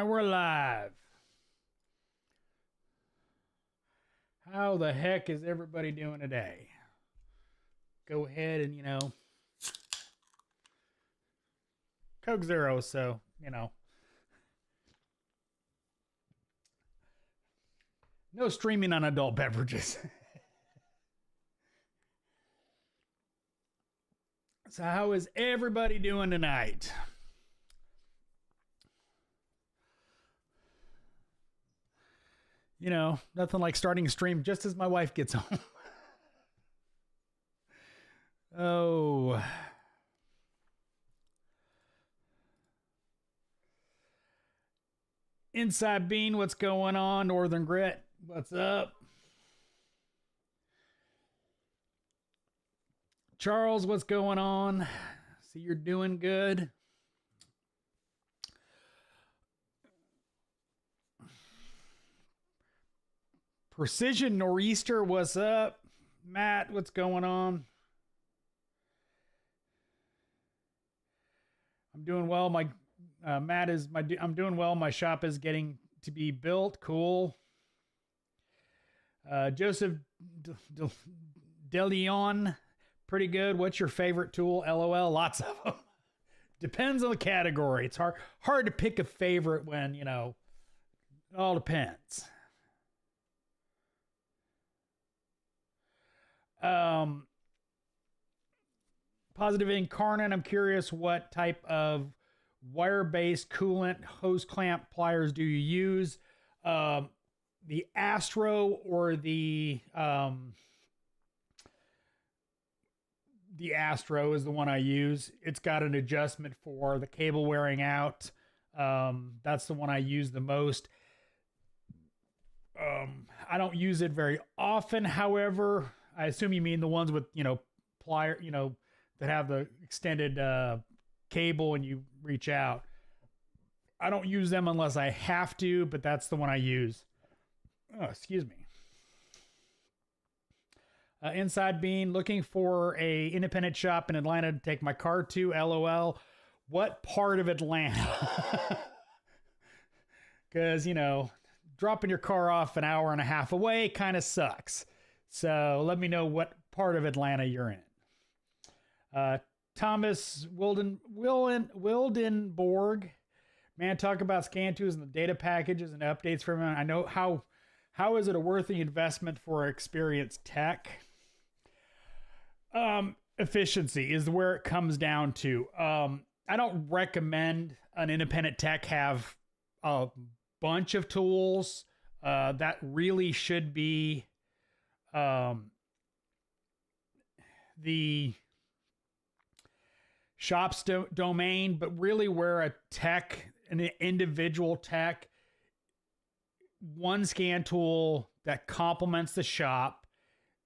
we're live. How the heck is everybody doing today? Go ahead and, Coke Zero, so, no streaming on adult beverages. So how is everybody doing tonight? Nothing like starting a stream just as my wife gets home. Oh. Inside Bean, what's going on? Northern Grit, what's up? Charles, what's going on? See, you're doing good. Precision Nor'easter, what's up? Matt, what's going on? I'm doing well. My Matt is I'm doing well. My shop is getting to be built. Cool. Joseph DeLeon, pretty good. What's your favorite tool? LOL. Lots of them. Depends on the category. It's hard to pick a favorite when, it all depends. Positive Incarnate, I'm curious what type of wire-based coolant hose clamp pliers do you use? The Astro or the Astro is the one I use. It's got an adjustment for the cable wearing out. That's the one I use the most. I don't use it very often, however. I assume you mean the ones with, plier, that have the extended cable and you reach out. I don't use them unless I have to, but that's the one I use. Oh, excuse me. Inside Bean, looking for a independent shop in Atlanta to take my car to. LOL. What part of Atlanta? Because, dropping your car off an hour and a half away kind of sucks. So let me know what part of Atlanta you're in. Thomas Wildenborg, man, talk about scan tools and the data packages and updates from him. I know how is it a worthy investment for experienced tech? Efficiency is where it comes down to. I don't recommend an independent tech have a bunch of tools. That really should be the shop's domain, but really where an individual tech, one scan tool that complements the shop.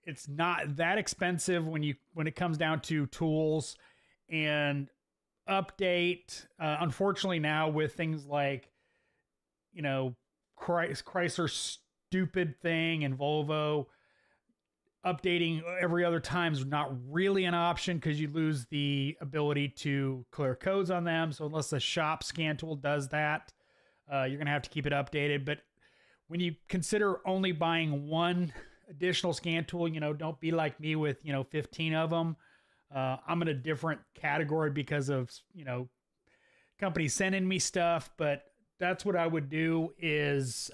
It's not that expensive when it comes down to tools and update. Unfortunately now with things like, Chrysler's stupid thing and Volvo, updating every other time is not really an option because you lose the ability to clear codes on them. So unless the shop scan tool does that, you're going to have to keep it updated. But when you consider only buying one additional scan tool, don't be like me with, 15 of them. I'm in a different category because of, companies sending me stuff, but that's what I would do is,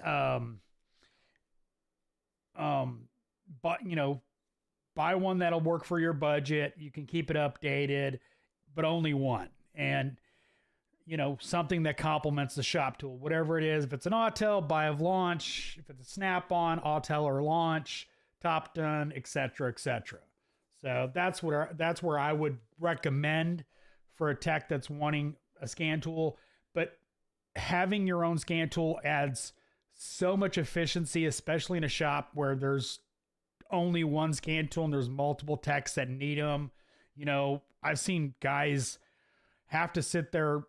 buy one that'll work for your budget. You can keep it updated, but only one. And, something that complements the shop tool, whatever it is. If it's an Autel, buy of Launch. If it's a Snap-on, Autel or Launch, Top Done, etc., etc. So that's where I would recommend for a tech that's wanting a scan tool. But having your own scan tool adds so much efficiency, especially in a shop where there's only one scan tool and there's multiple techs that need them. I've seen guys have to sit there.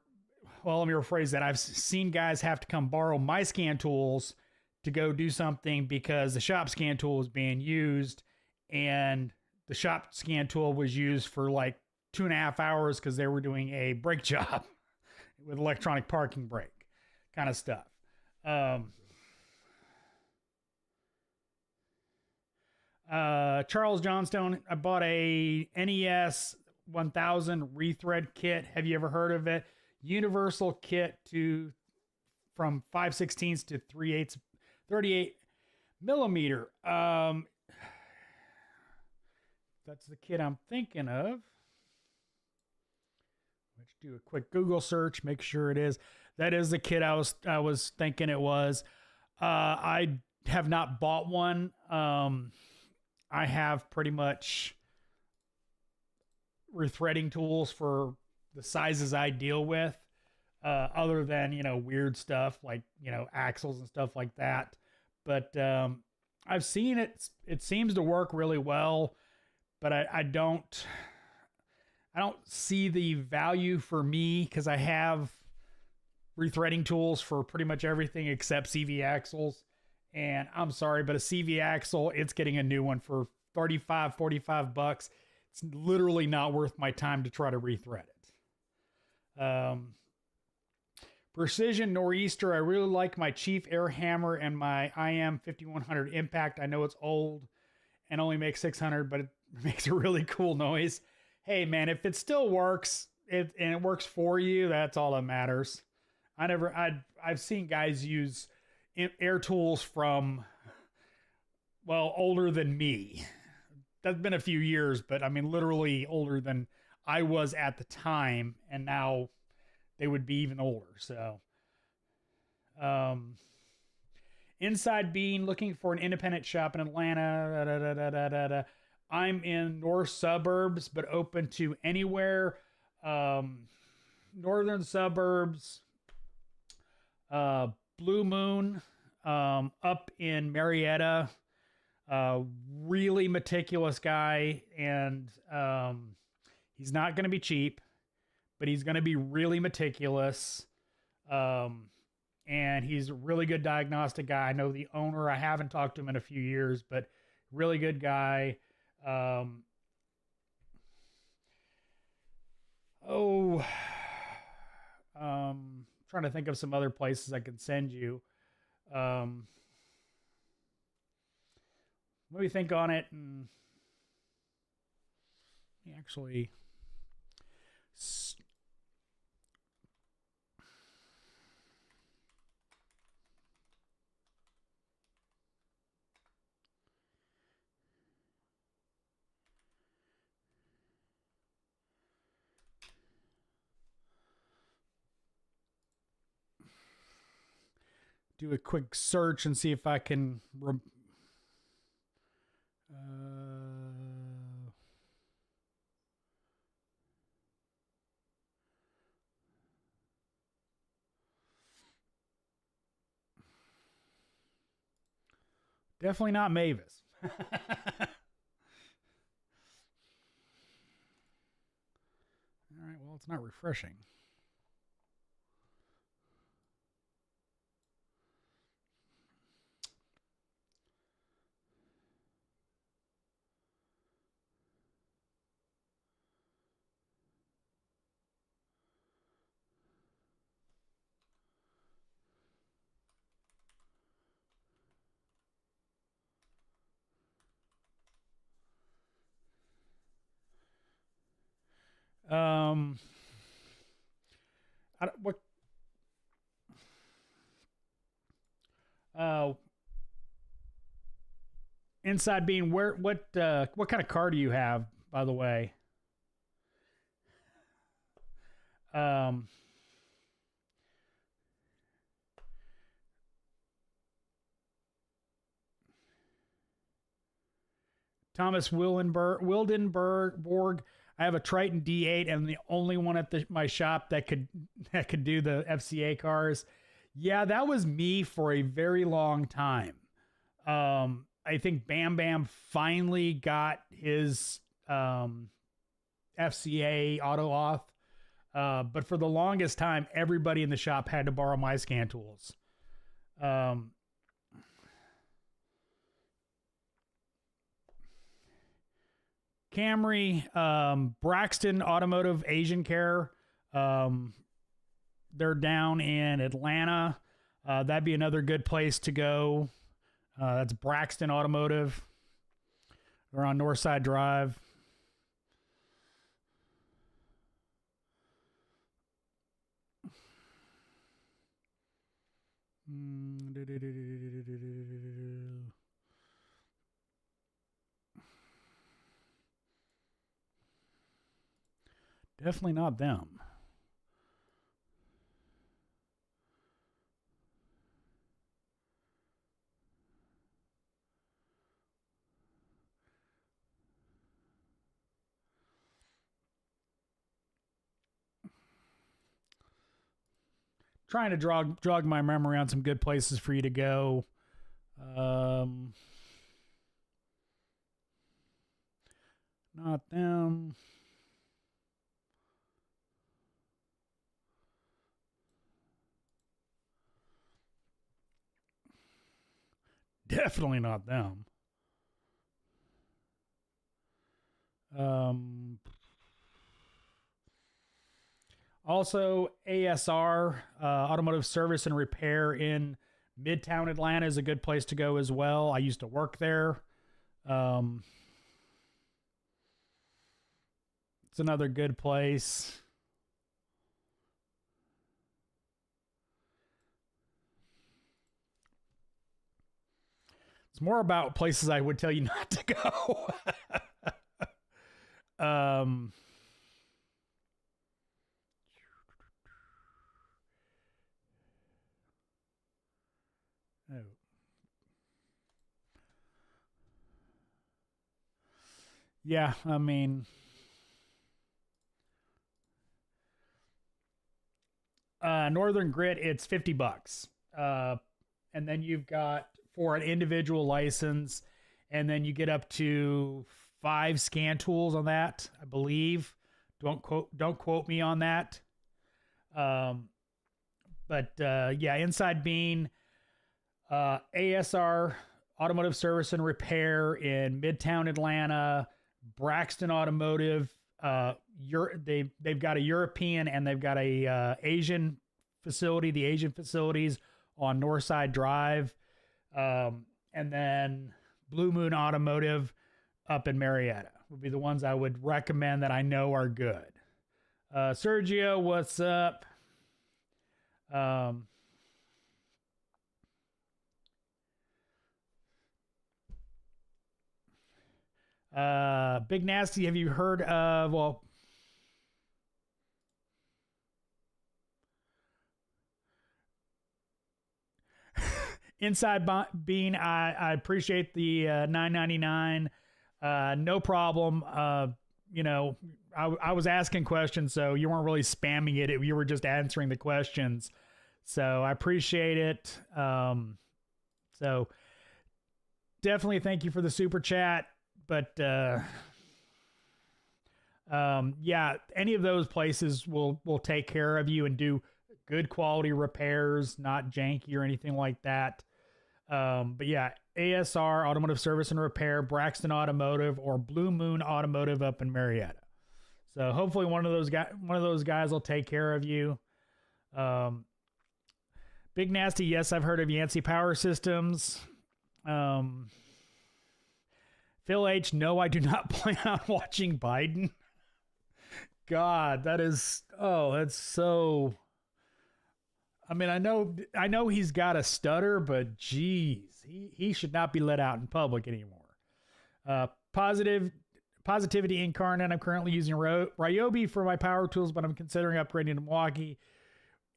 Well, let me rephrase that. I've seen guys have to come borrow my scan tools to go do something because the shop scan tool is being used, and the shop scan tool was used for like 2.5 hours because they were doing a brake job with electronic parking brake. kind of stuff. Charles Johnstone, I bought a NES 1000 rethread kit. Have you ever heard of it? Universal kit from 5/16 to 3/8, 38 millimeter. That's the kit I'm thinking of. Let's do a quick Google search, make sure it is. That is the kit I was thinking it was. I have not bought one. I have pretty much rethreading tools for the sizes I deal with, other than, weird stuff like, axles and stuff like that. But I've seen it. It seems to work really well, but I don't see the value for me, because I have rethreading tools for pretty much everything except CV axles. And I'm sorry, but a CV axle, it's getting a new one for $35, $45. It's literally not worth my time to try to rethread it. Precision Nor'easter. I really like my Chief Air Hammer and my IM 5100 Impact. I know it's old and only makes 600, but it makes a really cool noise. Hey man, if it still works, and it works for you, that's all that matters. I've seen guys use air tools from, well, older than me. That's been a few years, but I mean, literally older than I was at the time, and now they would be even older. So, Inside Bean, looking for an independent shop in Atlanta. I'm in north suburbs, but open to anywhere. Northern suburbs, Blue Moon, up in Marietta. Really meticulous guy, and he's not going to be cheap, but he's going to be really meticulous. And he's a really good diagnostic guy. I know the owner. I haven't talked to him in a few years, but really good guy. Trying to think of some other places I could send you. Let me think on it, and actually do a quick search and see if I can definitely not Mavis. All right, well, it's not refreshing. What? Inside Being, what kind of car do you have, by the way? Thomas Wildenborg. I have a Triton D8, and the only one at my shop that could do the FCA cars. Yeah, that was me for a very long time. I think Bam Bam finally got his FCA auto auth, but for the longest time, everybody in the shop had to borrow my scan tools. Camry, Braxton Automotive Asian Care. They're down in Atlanta. That'd be another good place to go. That's Braxton Automotive. We're on Northside Drive. Definitely not them. Trying to jog my memory on some good places for you to go. Not them. Definitely not them. Also, ASR, Automotive Service and Repair in Midtown Atlanta is a good place to go as well. I used to work there. It's another good place. It's more about places I would tell you not to go. Oh. Yeah, I mean, Northern Grit, it's $50. And then you've got for an individual license, and then you get up to 5 scan tools on that, I believe. Don't quote me on that. Yeah, Inside Bean, ASR, Automotive Service and Repair in Midtown Atlanta, Braxton Automotive. They've got a European and they've got a Asian facility. The Asian facilities on Northside Drive, and then Blue Moon Automotive up in Marietta would be the ones I would recommend that I know are good. Sergio, what's up? Big Nasty, have you heard of, well, Inside Bean, I appreciate the $9.99. No problem. You know, I was asking questions, so you weren't really spamming it. You were just answering the questions. So I appreciate it. So definitely thank you for the super chat. But yeah, any of those places will take care of you and do good quality repairs, not janky or anything like that. But yeah, ASR, Automotive Service and Repair, Braxton Automotive, or Blue Moon Automotive up in Marietta. So hopefully one of those guys will take care of you. Big Nasty, yes, I've heard of Yancey Power Systems. Phil H, no, I do not plan on watching Biden. God, that's so. I mean, I know he's got a stutter, but geez, he should not be let out in public anymore. Positivity Incarnate, I'm currently using Ryobi for my power tools, but I'm considering upgrading to Milwaukee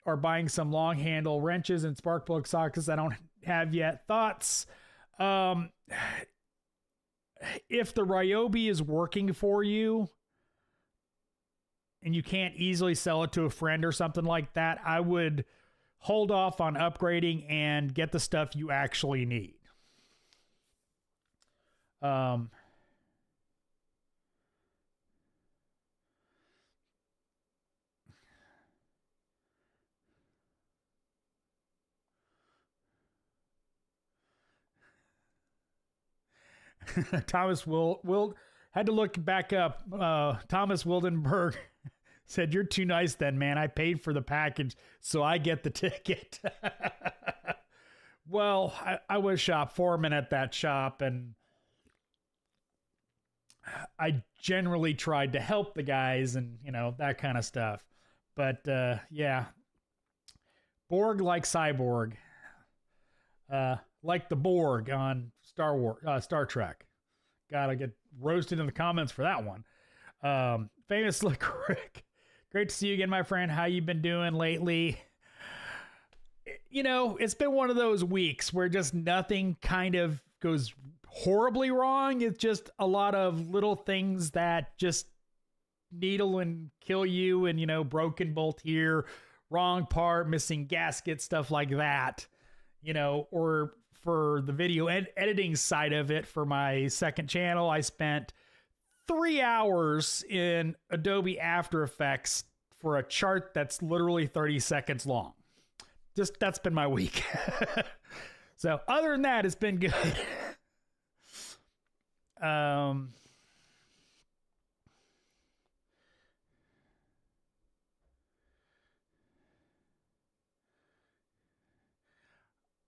or buying some long handle wrenches and spark plug sockets I don't have yet. Thoughts? If the Ryobi is working for you and you can't easily sell it to a friend or something like that, I would hold off on upgrading and get the stuff you actually need. Thomas had to look back up. Thomas Wildenberg said, "You're too nice then, man. I paid for the package, so I get the ticket." Well, I was shop foreman at that shop, and I generally tried to help the guys and, that kind of stuff. But yeah, Borg like Cyborg, like the Borg on Star Trek. Gotta get roasted in the comments for that one. Famous Slick Rick, great to see you again, my friend. How you been doing lately? It's been one of those weeks where just nothing kind of goes horribly wrong. It's just a lot of little things that just needle and kill you, and broken bolt here, wrong part, missing gasket, stuff like that. Or for the video editing side of it, for my second channel, I spent 3 hours in Adobe After Effects for a chart that's literally 30 seconds long. Just that's been my week. So other than that, it's been good.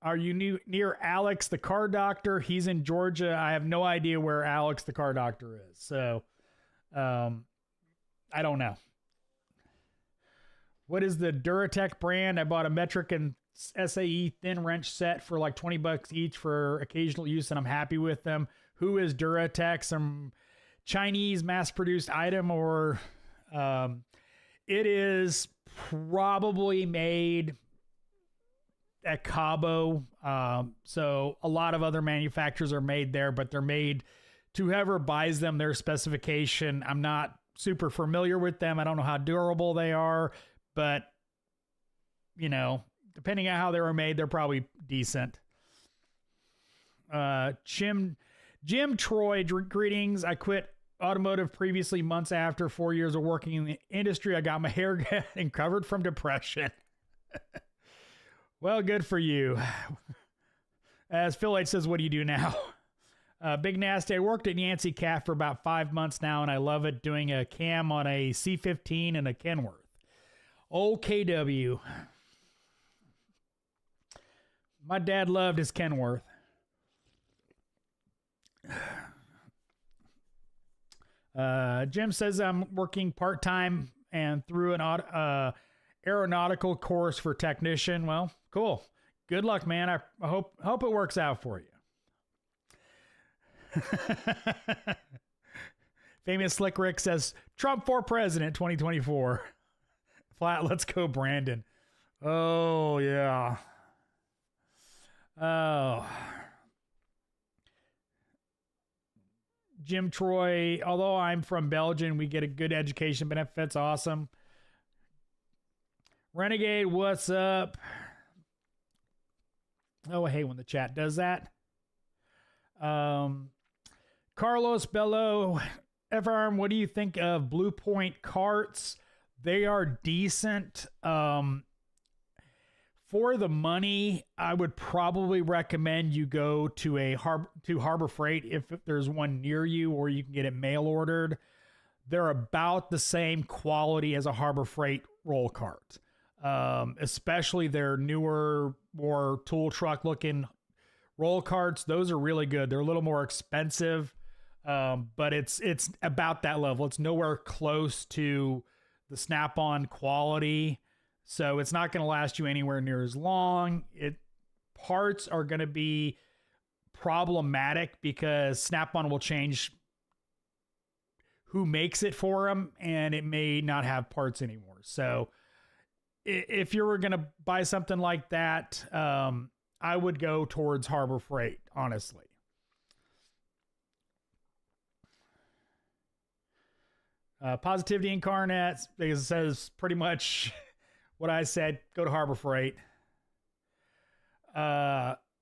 Are you near Alex, the car doctor? He's in Georgia. I have no idea where Alex, the car doctor is. So, I don't know. What is the Duratec brand? I bought a metric and SAE thin wrench set for like $20 each for occasional use, and I'm happy with them. Who is Duratec? Some Chinese mass-produced item, or it is probably made at Cabo. So a lot of other manufacturers are made there, but they're made to whoever buys them, their specification. I'm not super familiar with them. I don't know how durable they are, but depending on how they were made, they're probably decent. Jim Troy, greetings. I quit automotive previously months after 4 years of working in the industry. I got my hair getting covered from depression. Well, good for you. As Phil H says, what do you do now? Big Nasty, I worked at Yancey Cat for about 5 months now, and I love it, doing a cam on a C15 and a Kenworth. OKW. My dad loved his Kenworth. Jim says I'm working part-time and through an aeronautical course for technician. Well, cool. Good luck, man. I hope it works out for you. Famous Slick Rick says Trump for president 2024. Flat, let's go, Brandon. Oh yeah. Oh. Jim Troy, although I'm from Belgium, we get a good education benefits. Awesome. Renegade, what's up? Oh, I hate when the chat does that. Carlos Bello, FRM, what do you think of Blue Point carts? They are decent. For the money, I would probably recommend you go to Harbor Freight if there's one near you, or you can get it mail ordered. They're about the same quality as a Harbor Freight roll cart. Especially their newer, more tool truck looking roll carts. Those are really good. They're a little more expensive, but it's about that level. It's nowhere close to the Snap-on quality, so it's not going to last you anywhere near as long. Parts are going to be problematic because Snap-on will change who makes it for them, and it may not have parts anymore. So if you were going to buy something like that, I would go towards Harbor Freight, honestly. Positivity Incarnate, because it says pretty much what I said. Go to Harbor Freight.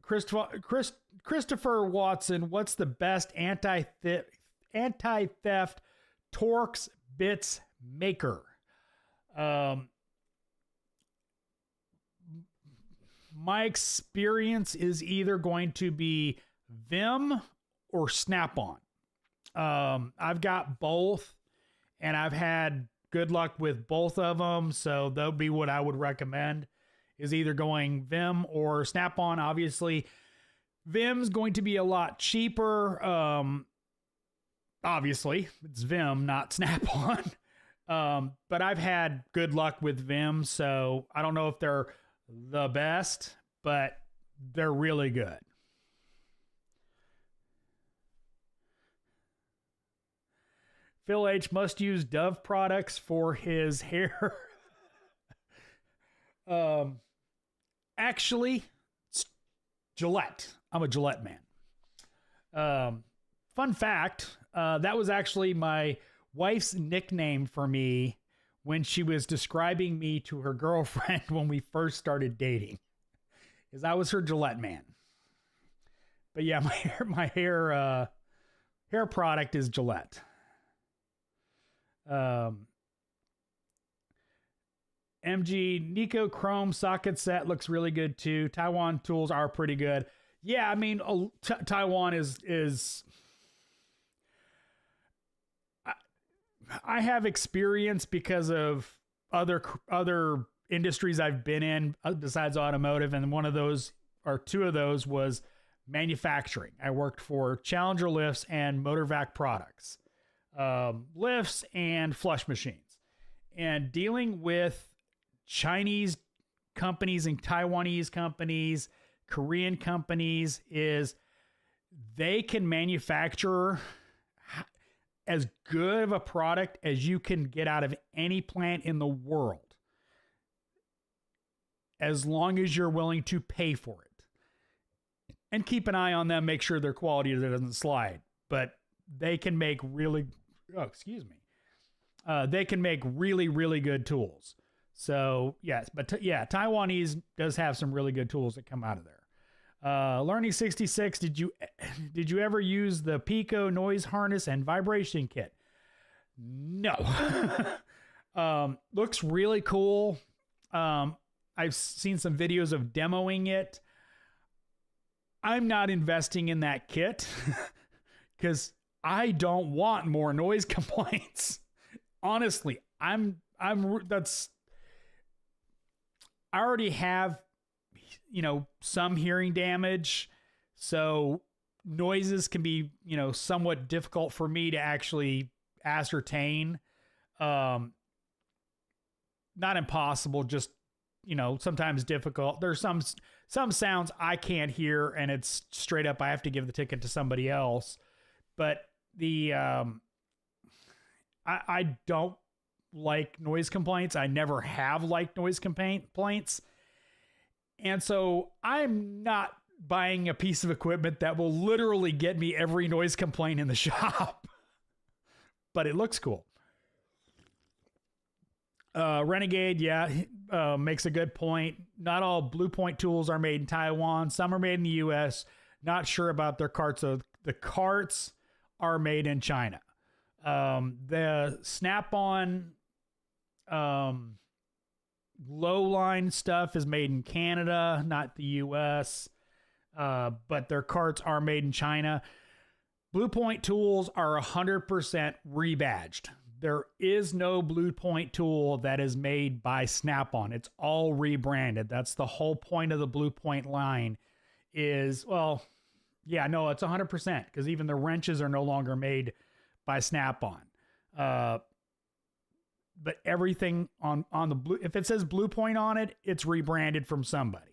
Christopher Watson, what's the best anti-theft Torx bits maker? My experience is either going to be Vim or Snap-on. I've got both, and I've had good luck with both of them, so that'll be what I would recommend. is either going Vim or Snap-on. Obviously, Vim's going to be a lot cheaper. Obviously, it's Vim, not Snap-on. But I've had good luck with Vim, so I don't know if they're the best, but they're really good. Phil H must use Dove products for his hair. Actually, Gillette. I'm a Gillette man. Fun fact, that was actually my wife's nickname for me when she was describing me to her girlfriend when we first started dating, is I was her Gillette man. But yeah, my hair product is Gillette. MG Nico Chrome socket set looks really good too. Taiwan tools are pretty good. Yeah, I mean, Taiwan is I have experience because of other industries I've been in besides automotive, and one of those or two of those was manufacturing. I worked for Challenger Lifts and Motorvac Products. Lifts and flush machines, and dealing with Chinese companies and Taiwanese companies, Korean companies, is they can manufacture as good of a product as you can get out of any plant in the world, as long as you're willing to pay for it. And keep an eye on them, make sure their quality doesn't slide. But they can make really, they can make really, really good tools. So yes, but Taiwanese does have some really good tools that come out of there. Learning 66, did you ever use the Pico noise harness and vibration kit? No. Looks really cool. I've seen some videos of demoing it. I'm not investing in that kit because I don't want more noise complaints. Honestly, I already have, some hearing damage. So noises can be, somewhat difficult for me to actually ascertain. Not impossible, just, sometimes difficult. There's some sounds I can't hear, and it's straight up, I have to give the ticket to somebody else. But I don't like noise complaints. I never have liked noise complaints. And so I'm not buying a piece of equipment that will literally get me every noise complaint in the shop. But it looks cool. Renegade, makes a good point. Not all Blue Point tools are made in Taiwan. Some are made in the U.S. Not sure about their carts. So the carts are made in China. The Snap-on low line stuff is made in Canada, not the U.S. But their carts are made in China. Blue Point tools are 100% rebadged. There is no Blue Point tool that is made by Snap-on. It's all rebranded. That's the whole point of the Blue Point line is, it's 100% because even the wrenches are no longer made by Snap-on. But everything on the blue, if it says Blue Point on it, it's rebranded from somebody.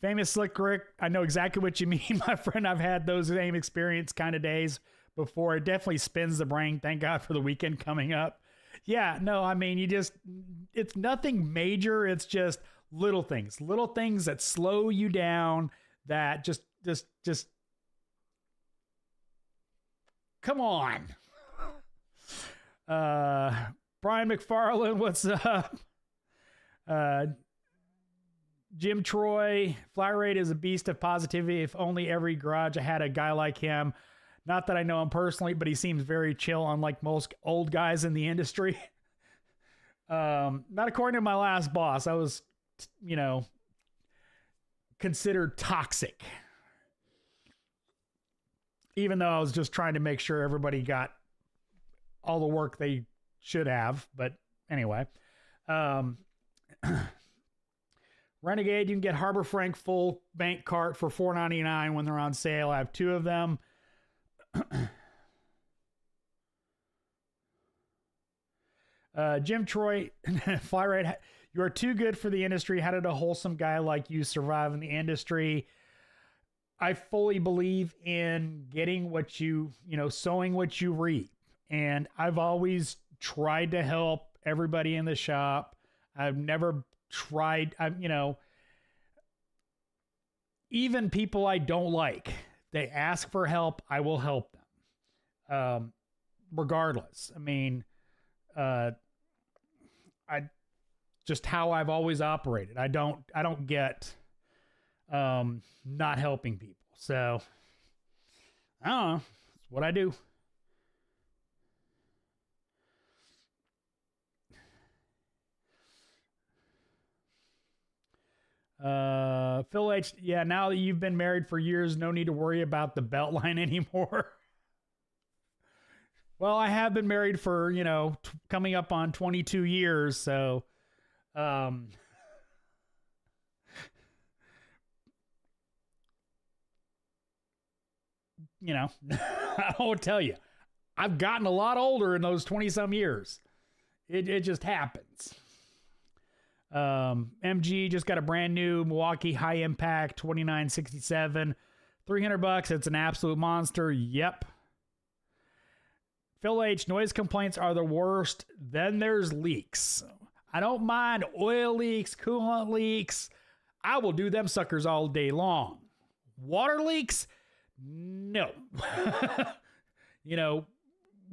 Famous Slick Rick, I know exactly what you mean, my friend. I've had those same experience kind of days before. It definitely spins the brain. Thank God for the weekend coming up. Yeah, no, I mean, it's nothing major. It's just little things that slow you down, that just come on. Brian McFarland, what's up? Jim Troy, fly rate is a beast of positivity. If only every garage had a guy like him. Not that I know him personally, but he seems very chill, unlike most old guys in the industry. Not according to my last boss. I was, considered toxic. Even though I was just trying to make sure everybody got all the work they should have. But anyway, Renegade, you can get Harbor Freight full bank cart for $4.99 when they're on sale. I have 2 of them. Jim Troy, Fly Rate, you are too good for the industry. How did a wholesome guy like you survive in the industry? I fully believe in getting what sowing what you reap. And I've always tried to help everybody in the shop. I've never tried, even people I don't like, they ask for help, I will help them. Regardless. I mean, just how I've always operated. I don't get not helping people. So I don't know. It's what I do. Phil H, yeah, now that you've been married for years, no need to worry about the belt line anymore. Well, I have been married for, coming up on 22 years, so I won't tell you. I've gotten a lot older in those 20-some years. It just happens. MG just got a brand new Milwaukee High Impact 2967, $300. It's an absolute monster. Yep. Phil H, noise complaints are the worst. Then there's leaks. I don't mind oil leaks, coolant leaks. I will do them suckers all day long. Water leaks? No.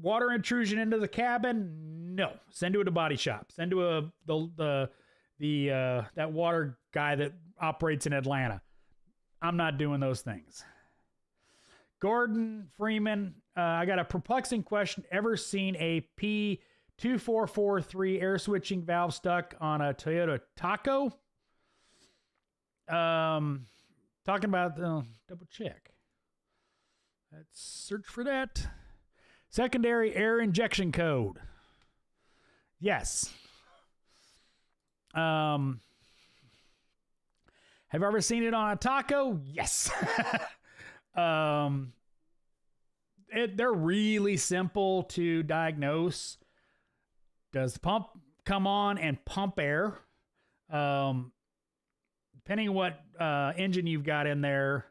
Water intrusion into the cabin? No. Send to a body shop. Send to that water guy that operates in Atlanta. I'm not doing those things. Gordon Freeman, I got a perplexing question. Ever seen a P2443 air switching valve stuck on a Toyota Taco? Talking about, double check. Let's search for that. Secondary air injection code. Yes. Have you ever seen it on a taco? Yes. They're really simple to diagnose. Does the pump come on and pump air? Depending on what engine you've got in there.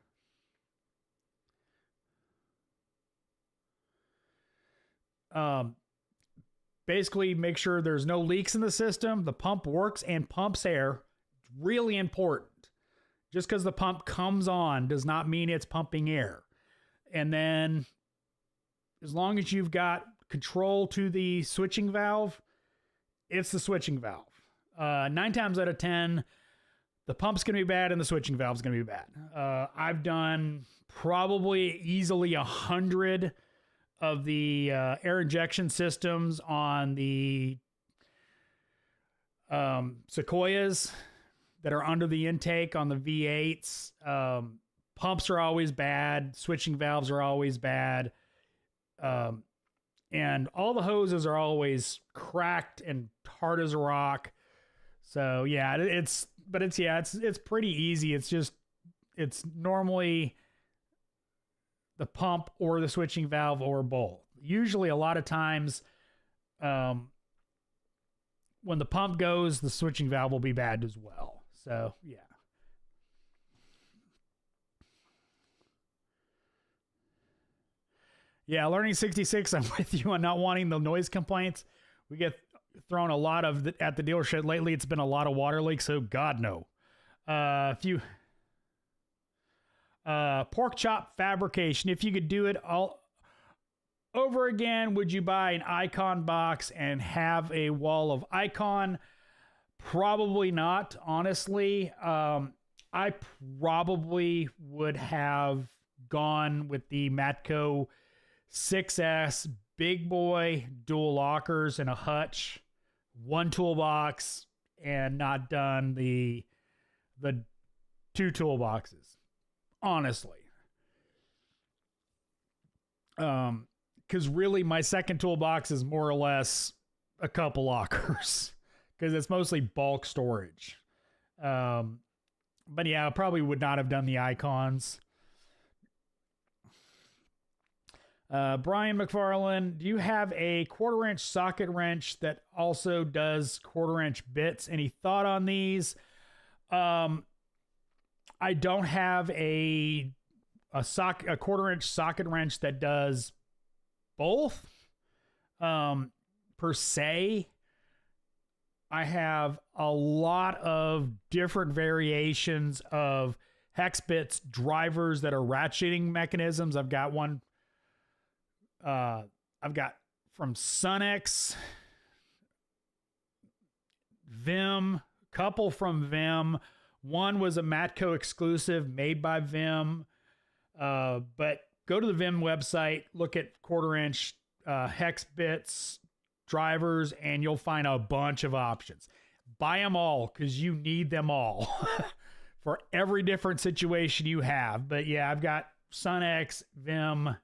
Basically make sure there's no leaks in the system. The pump works and pumps air. Really important. Just because the pump comes on does not mean it's pumping air. And then as long as you've got control to the switching valve, it's the switching valve. 9 times out of 10, the pump's going to be bad and the switching valve's going to be bad. I've done probably easily 100 of the air injection systems on the Sequoias that are under the intake on the V8s. Pumps are always bad. Switching valves are always bad. And all the hoses are always cracked and hard as a rock. So yeah, it's pretty easy. It's normally the pump or the switching valve or both. Usually a lot of times, when the pump goes, the switching valve will be bad as well. So yeah. Yeah, Learning 66, I'm with you on not wanting the noise complaints. We get thrown a lot of at the dealership lately. It's been a lot of water leaks, so God no. Pork chop fabrication. If you could do it all over again, would you buy an Icon box and have a wall of Icon? Probably not, honestly. I probably would have gone with the Matco 6S big boy dual lockers and a hutch, one toolbox, and not done the 2 toolboxes, honestly. Because really my second toolbox is more or less a couple lockers because it's mostly bulk storage. But yeah, I probably would not have done the icons. Brian McFarland, do you have a 1/4-inch socket wrench that also does 1/4-inch bits? Any thought on these? I don't have a 1/4-inch socket wrench that does both. Per se, I have a lot of different variations of hex bits drivers that are ratcheting mechanisms. I've got one. I've got from Sunex, Vim, couple from Vim. One was a Matco exclusive made by Vim. But go to the Vim website, look at 1/4-inch hex bits, drivers, and you'll find a bunch of options. Buy them all because you need them all for every different situation you have. But yeah, I've got Sunex, Vim,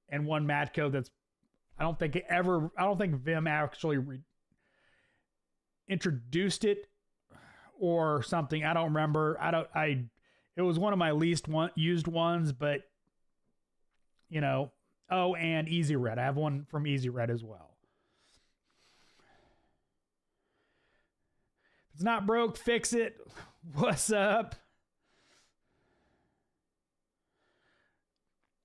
and one Matco that's, I don't think Vim actually introduced it or something. I don't remember. It was one of my least used ones, but you know, and Easy Red. I have one from Easy Red as well. If it's not broke, fix it. What's up?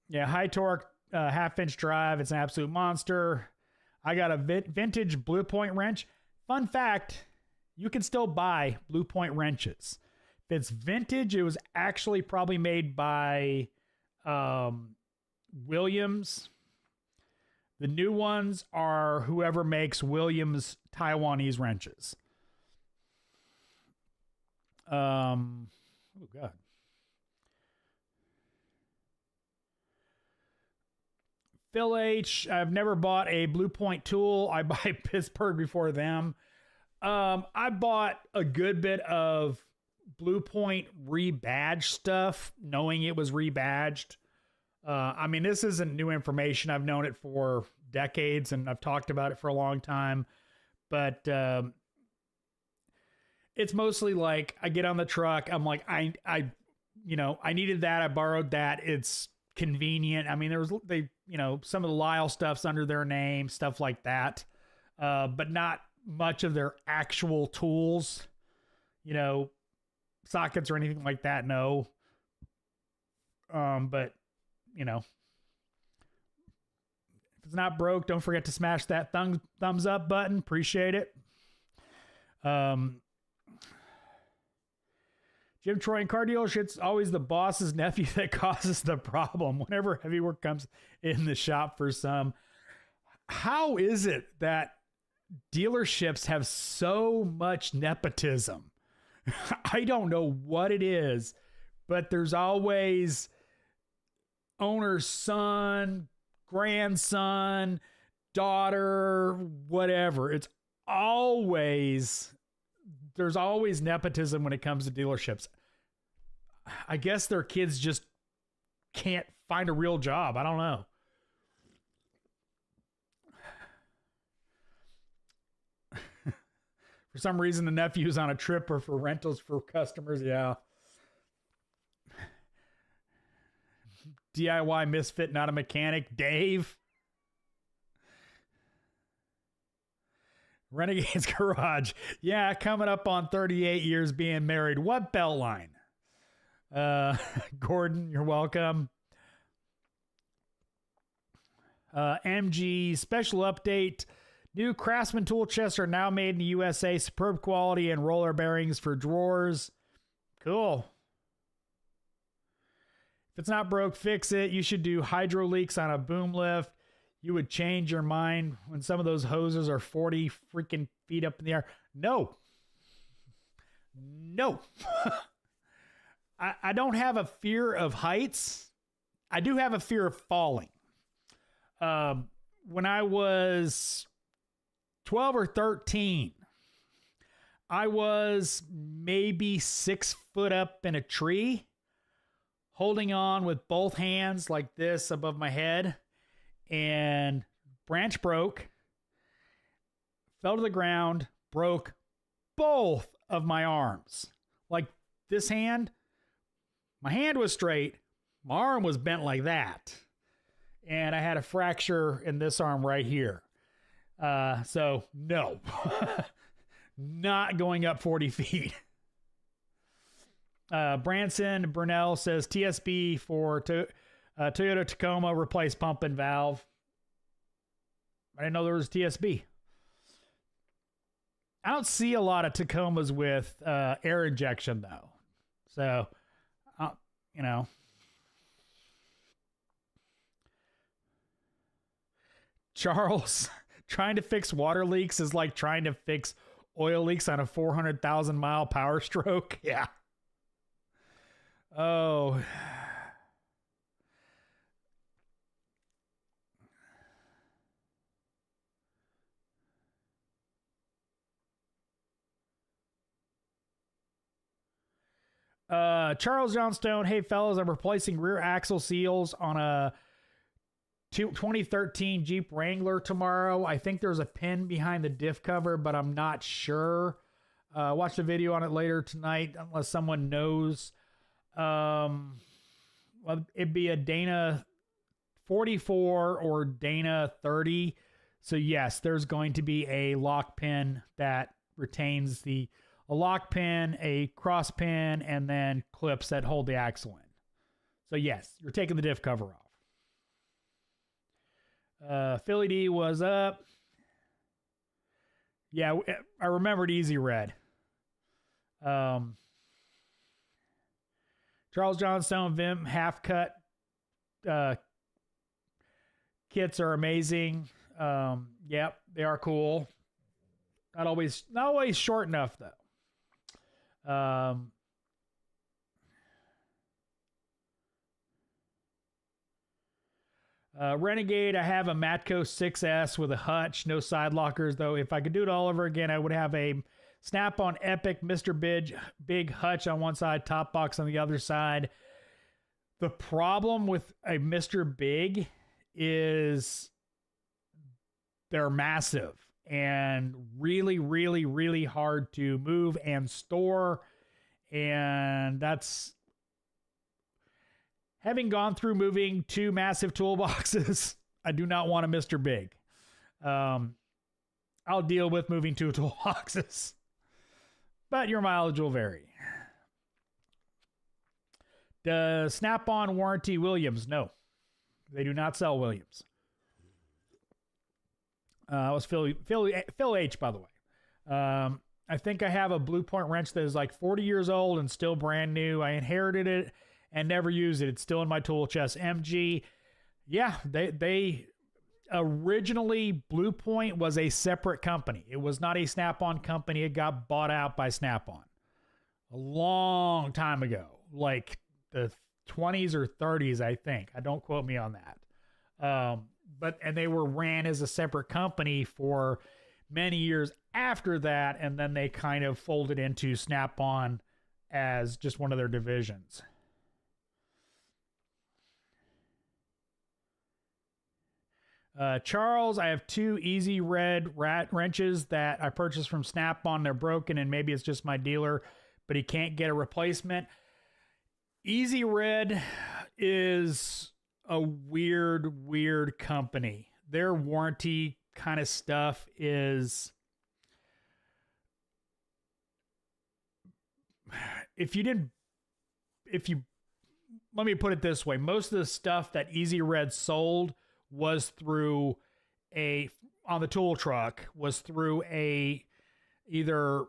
Yeah, high torque 1/2-inch drive. It's an absolute monster. I got a vintage Blue Point wrench. Fun fact, you can still buy Blue Point wrenches. If it's vintage, it was actually probably made by Williams. The new ones are whoever makes Williams Taiwanese wrenches. Oh God. Phil H, I've never bought a Blue Point tool. I buy Pittsburgh before them. I bought a good bit of Blue Point rebadged stuff, knowing it was rebadged. I mean, this isn't new information. I've known it for decades and I've talked about it for a long time, but it's mostly like I get on the truck. I'm like, I needed that. I borrowed that. It's convenient. I mean, some of the Lisle stuff's under their name, stuff like that. But not much of their actual tools, sockets or anything like that. No. But if it's not broke, don't forget to smash that thumbs up button. Appreciate it. Jim Troy and car dealerships, always the boss's nephew that causes the problem whenever heavy work comes in the shop for some. How is it that dealerships have so much nepotism? I don't know what it is, but there's always owner's son, grandson, daughter, whatever. There's always nepotism when it comes to dealerships. I guess their kids just can't find a real job. I don't know. For some reason, the nephew's on a trip or for rentals for customers. Yeah. DIY misfit, not a mechanic. Dave. Renegade's Garage. Yeah, coming up on 38 years being married. What belt line? Gordon, you're welcome. MG special update. New Craftsman tool chests are now made in the USA. Superb quality and roller bearings for drawers. Cool. If it's not broke, fix it. You should do hydro leaks on a boom lift. You would change your mind when some of those hoses are 40 freaking feet up in the air. No. I don't have a fear of heights. I do have a fear of falling. When I was 12 or 13, I was maybe 6 foot up in a tree, holding on with both hands like this above my head, and branch broke, fell to the ground, broke both of my arms. Like this hand, my hand was straight, my arm was bent like that, and I had a fracture in this arm right here. So no, not going up 40 feet. Branson Burnell says TSB for Toyota Tacoma, replace pump and valve. I didn't know there was TSB. I don't see a lot of Tacomas with air injection though. So, you know. Charles, trying to fix water leaks is like trying to fix oil leaks on a 400,000 mile power stroke. Yeah. Oh. Charles Johnstone, hey fellas, I'm replacing rear axle seals on a 2013 Jeep Wrangler tomorrow. I think there's a pin behind the diff cover, but I'm not sure. Watch the video on it later tonight, unless someone knows. Well, it'd be a Dana 44 or Dana 30. So yes, there's going to be a lock pin that retains a lock pin, a cross pin, and then clips that hold the axle in. So yes, you're taking the diff cover off. Philly D was up. Yeah, I remembered Easy Red. Charles Johnstone, Vim half cut kits are amazing. Yep, they are cool. Not always short enough though. Renegade, I have a Matco 6S with a hutch, no side lockers though. If I could do it all over again, I would have a Snap-on Epic Mr. Big hutch on one side, top box on the other side. The problem with a Mr. Big is they're massive and really, really, really hard to move and store. And that's, having gone through moving 2 massive toolboxes, I do not want a Mr. Big. I'll deal with moving 2 toolboxes, but your mileage will vary. Does Snap-on warranty Williams? No, they do not sell Williams. It was Phil H, by the way. I think I have a Blue Point wrench that is like 40 years old and still brand new. I inherited it and never used it. It's still in my tool chest. MG, yeah, they originally, Blue Point was a separate company. It was not a Snap-on company. It got bought out by Snap-on a long time ago, like the 20s or 30s, I think. Don't quote me on that. And they were ran as a separate company for many years after that, and then they kind of folded into Snap-on as just one of their divisions. Charles, I have 2 Easy Red wrenches that I purchased from Snap-on. They're broken, and maybe it's just my dealer, but he can't get a replacement. Easy Red is a weird company. Their warranty kind of stuff is, let me put it this way. Most of the stuff that Easy Red sold was through on the tool truck, was through either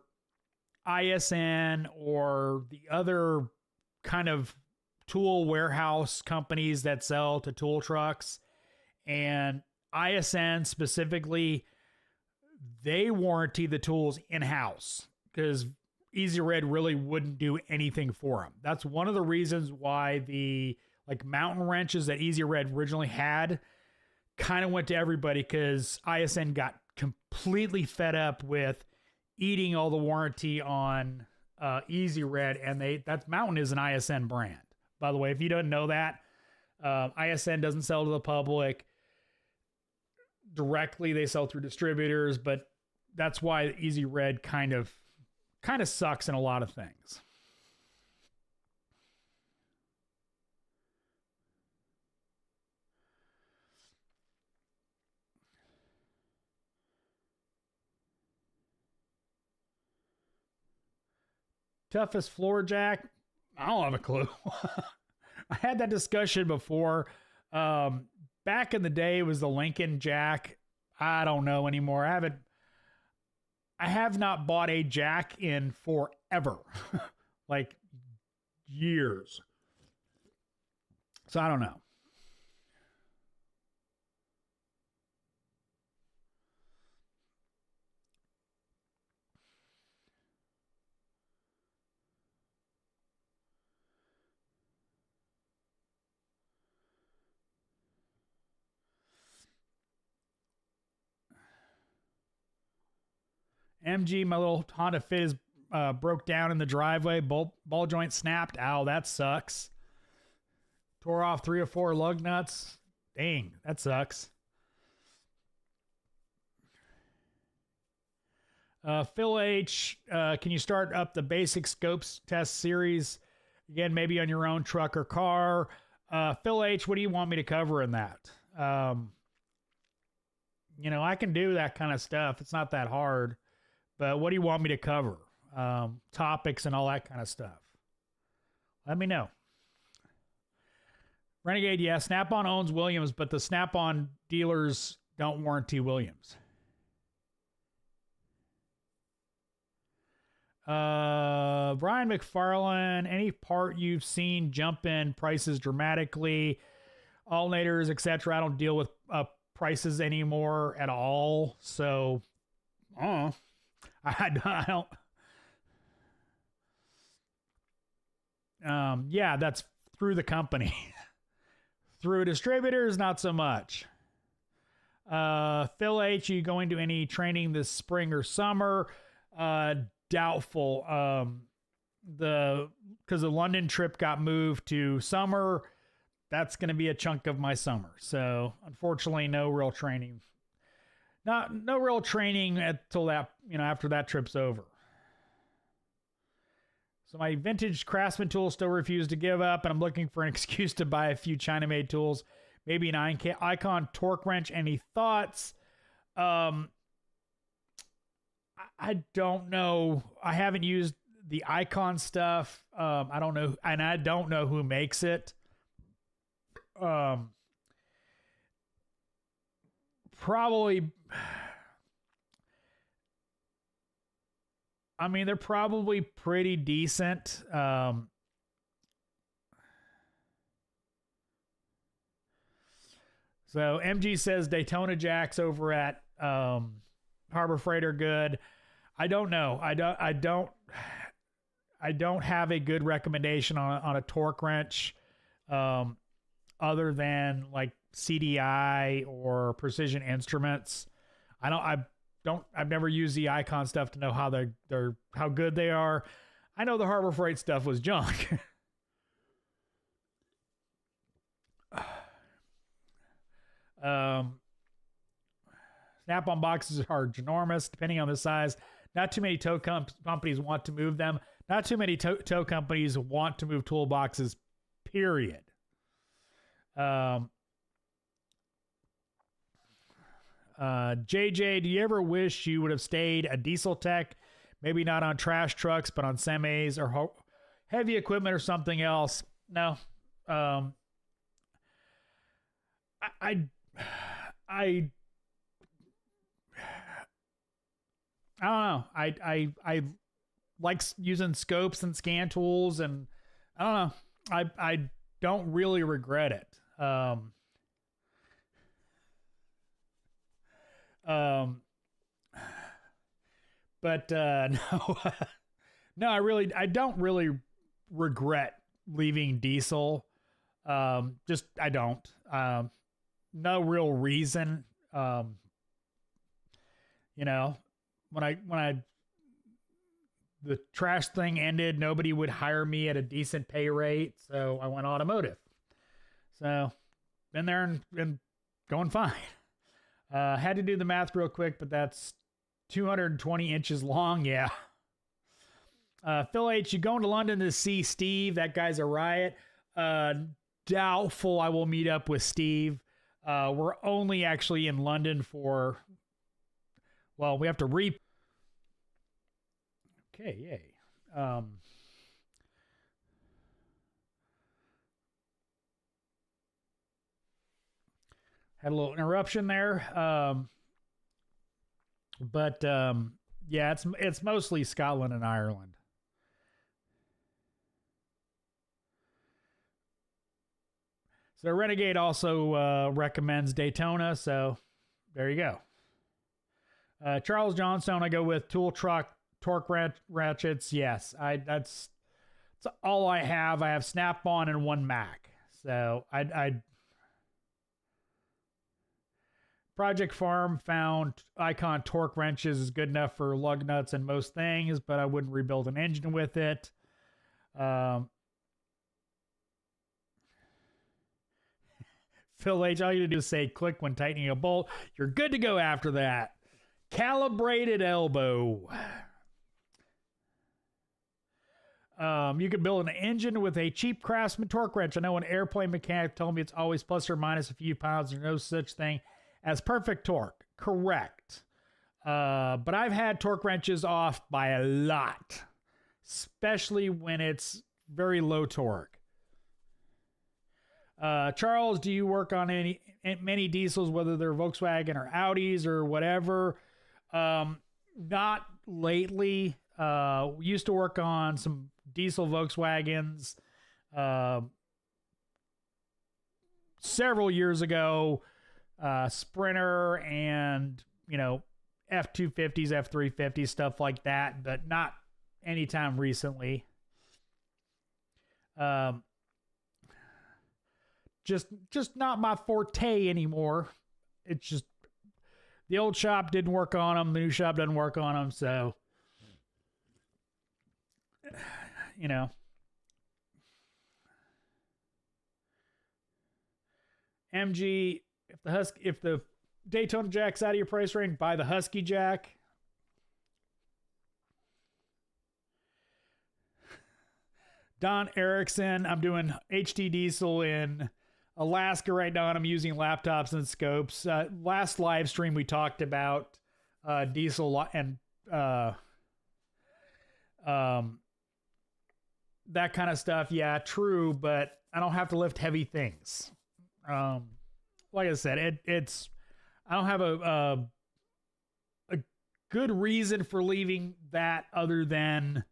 ISN or the other kind of tool warehouse companies that sell to tool trucks. And ISN specifically, they warranty the tools in-house because Easy Red really wouldn't do anything for them. That's one of the reasons why the mountain wrenches that Easy Red originally had kind of went to everybody, because ISN got completely fed up with eating all the warranty on Easy Red, and that Mountain is an ISN brand. By the way, if you don't know that, ISN doesn't sell to the public directly; they sell through distributors. But that's why Easy Red kind of sucks in a lot of things. Toughest floor jack? I don't have a clue. I had that discussion before. Back in the day, it was the Lincoln jack. I don't know anymore. I have not bought a jack in forever, like years. So I don't know. MG, my little Honda Fit is broke down in the driveway. Ball joint snapped. Ow, that sucks. Tore off 3 or 4 lug nuts. Dang, that sucks. Phil H, can you start up the basic scopes test series again, maybe on your own truck or car? Phil H, what do you want me to cover in that? I can do that kind of stuff. It's not that hard. But what do you want me to cover? Topics and all that kind of stuff. Let me know. Renegade, yeah, Snap-on owns Williams, but the Snap-on dealers don't warranty Williams. Brian McFarlane, any part you've seen jump in prices dramatically, alternators, etc. I don't deal with prices anymore at all, so I don't. Yeah, that's through the company. Through distributors, not so much. Phil H, you going to any training this spring or summer? Doubtful. Because the London trip got moved to summer. That's going to be a chunk of my summer. So unfortunately, no real training. No real training until that, after that trip's over. So my vintage Craftsman tools still refuse to give up, and I'm looking for an excuse to buy a few China-made tools, maybe an Icon torque wrench. Any thoughts? I don't know. I haven't used the Icon stuff. I don't know, and I don't know who makes it. Probably. I mean, they're probably pretty decent. So MG says Daytona jacks over at Harbor Freight are good. I don't know. I don't have a good recommendation on a torque wrench, other than like CDI or Precision Instruments. I've never used the Icon stuff to know how how good they are. I know the Harbor Freight stuff was junk. Snap-on boxes are ginormous, depending on the size. Not too many tow companies want to move them. Not too many tow companies want to move toolboxes, period. JJ, do you ever wish you would have stayed a diesel tech? Maybe not on trash trucks, but on semis or heavy equipment or something else? No. I don't know. I like using scopes and scan tools, and I don't know. I don't really regret it. But no, no, I don't really regret leaving diesel. Just, I don't, no real reason. When I the trash thing ended, nobody would hire me at a decent pay rate, so I went automotive. So been there and going fine. Had to do the math real quick, but that's 220 inches long. Yeah. Phil H, you going to London to see Steve? That guy's a riot. Doubtful I will meet up with Steve. We're only actually in London for, well, we have to okay, yay. Had a little interruption there. Yeah, it's mostly Scotland and Ireland. So Renegade also recommends Daytona, so there you go. Charles Johnstone, I go with tool truck torque ratchets. Yes, that's all I have. I have Snap-on and one Mac. So I Project Farm found Icon torque wrenches is good enough for lug nuts and most things, but I wouldn't rebuild an engine with it. Phil H, all you do is say click when tightening a bolt. You're good to go after that. Calibrated elbow. You could build an engine with a cheap Craftsman torque wrench. I know an airplane mechanic told me it's always plus or minus a few pounds. There's no such thing as perfect torque. Correct. But I've had torque wrenches off by a lot, especially when it's very low torque. Charles, do you work on many diesels, whether they're Volkswagen or Audis or whatever? Not lately. We used to work on some diesel Volkswagens several years ago, Sprinter and, F-250s, F-350s, stuff like that, but not anytime recently. Just not my forte anymore. It's just the old shop didn't work on them. The new shop doesn't work on them. So, MG, if the Daytona jack's out of your price range, buy the Husky jack. Don Erickson, I'm doing HT diesel in Alaska right now, and I'm using laptops and scopes. Last live stream we talked about diesel and that kind of stuff. Yeah, true, but I don't have to lift heavy things. Like I said, I don't have a good reason for leaving that other than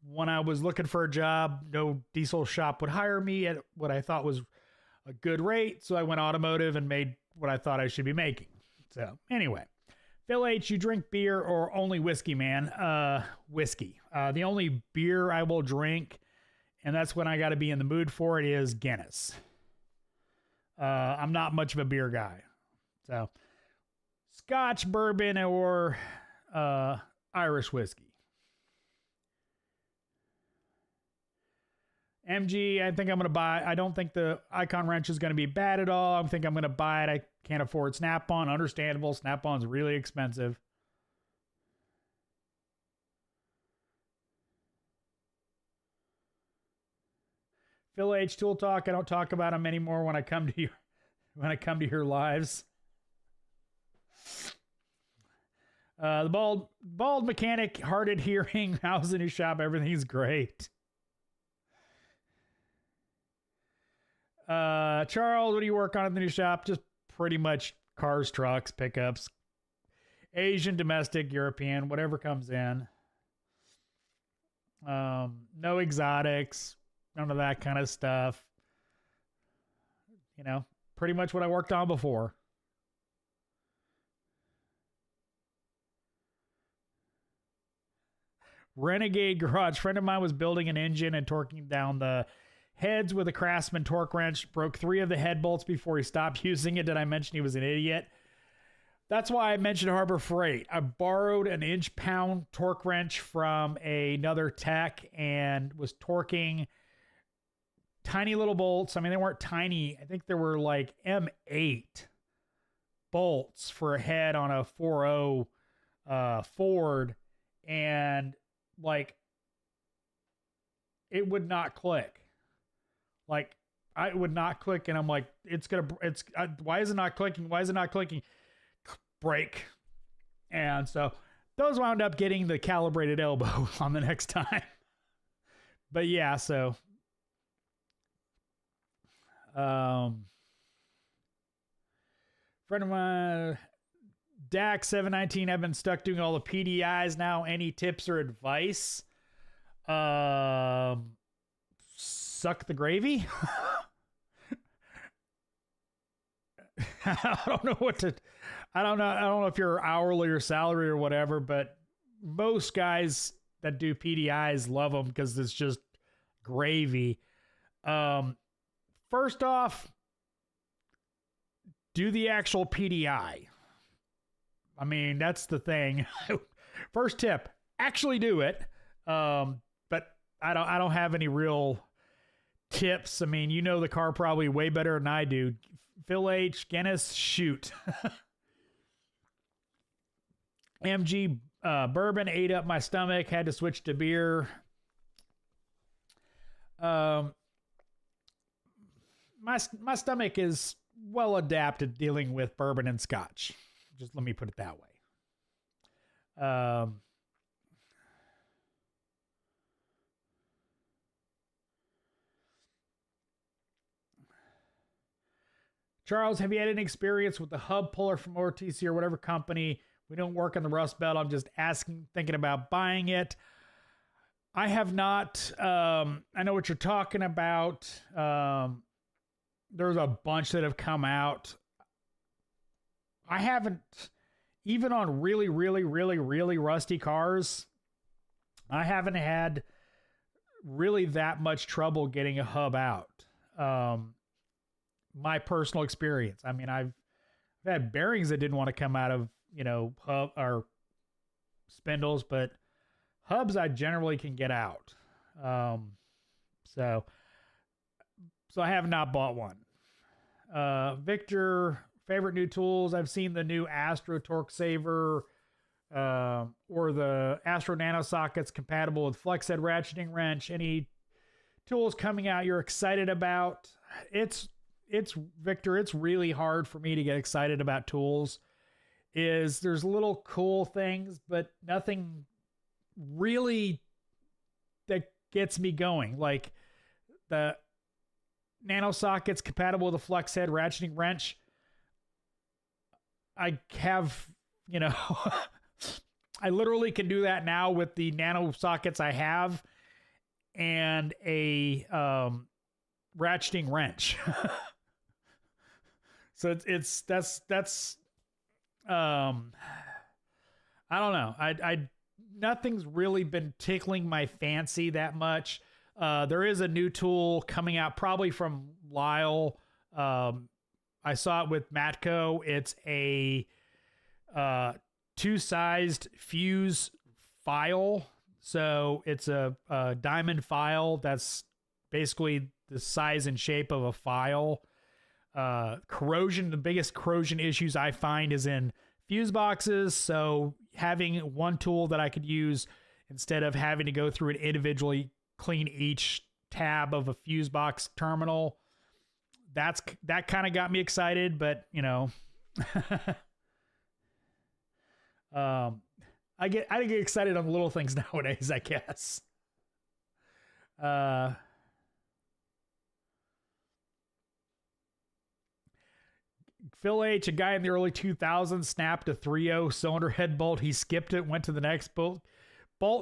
when I was looking for a job, no diesel shop would hire me at what I thought was a good rate. So I went automotive and made what I thought I should be making. So anyway, Phil H, you drink beer or only whiskey, man? Whiskey. The only beer I will drink, and that's when I got to be in the mood for it, is Guinness. I'm not much of a beer guy. So Scotch, bourbon, or Irish whiskey. MG, I think I'm going to buy. I don't think the Icon wrench is going to be bad at all. I think I'm going to buy it. I can't afford Snap-on. Understandable. Snap-on's really expensive. Phil H, Tool Talk. I don't talk about them anymore when I come to your lives. The bald mechanic, hard at hearing. How's the new shop? Everything's great. Charles, what do you work on in the new shop? Just pretty much cars, trucks, pickups, Asian, domestic, European, whatever comes in. No exotics, none of that kind of stuff. Pretty much what I worked on before. Renegade Garage. Friend of mine was building an engine and torquing down the heads with a Craftsman torque wrench. Broke 3 of the head bolts before he stopped using it. Did I mention he was an idiot? That's why I mentioned Harbor Freight. I borrowed an inch-pound torque wrench from another tech and was torquing tiny little bolts. I mean, they weren't tiny. I think they were like M8 bolts for a head on a 4.0 Ford, and like it would not click. Like I would not click, and I'm like, why is it not clicking? Why is it not clicking? Break. And so those wound up getting the calibrated elbow on the next time. But yeah, so friend of mine, Dax 719, I've been stuck doing all the PDIs now. Any tips or advice? Suck the gravy. I don't know what to, I don't know if you're hourly or salary or whatever, but most guys that do PDIs love them because it's just gravy. First off, do the actual PDI. I mean, that's the thing. First tip, actually do it. But I don't have any real tips. I mean, you know the car probably way better than I do. Phil H. Guinness, shoot. MG bourbon ate up my stomach. Had to switch to beer. My stomach is well adapted dealing with bourbon and scotch. Just let me put it that way. Charles, have you had any experience with the hub puller from ORTC or whatever company? We don't work on the Rust Belt. I'm just thinking about buying it. I have not. I know what you're talking about. There's a bunch that have come out. I haven't, even on really, really, really, really rusty cars, I haven't had really that much trouble getting a hub out. My personal experience. I mean, I've had bearings that didn't want to come out of, hub or spindles, but hubs I generally can get out. So I have not bought one. Victor, favorite new tools. I've seen the new Astro Torque Saver, or the Astro Nano sockets compatible with flex head ratcheting wrench. Any tools coming out you're excited about? It's Victor, it's really hard for me to get excited about tools. There's little cool things, but nothing really that gets me going. Like the nano sockets compatible with a flex head ratcheting wrench. I have, I literally can do that now with the nano sockets I have and a ratcheting wrench. So that's I don't know. Nothing's really been tickling my fancy that much. There is a new tool coming out probably from Lisle. I saw it with Matco. It's a two-sized fuse file. So it's a diamond file that's basically the size and shape of a file. Corrosion, the biggest corrosion issues I find is in fuse boxes. So having one tool that I could use instead of having to go through and individually clean each tab of a fuse box terminal, that kind of got me excited. But I get excited on little things nowadays, I guess. Phil H., a guy in the early 2000s, snapped a 3.0 cylinder head bolt. He skipped it, went to the next bolt,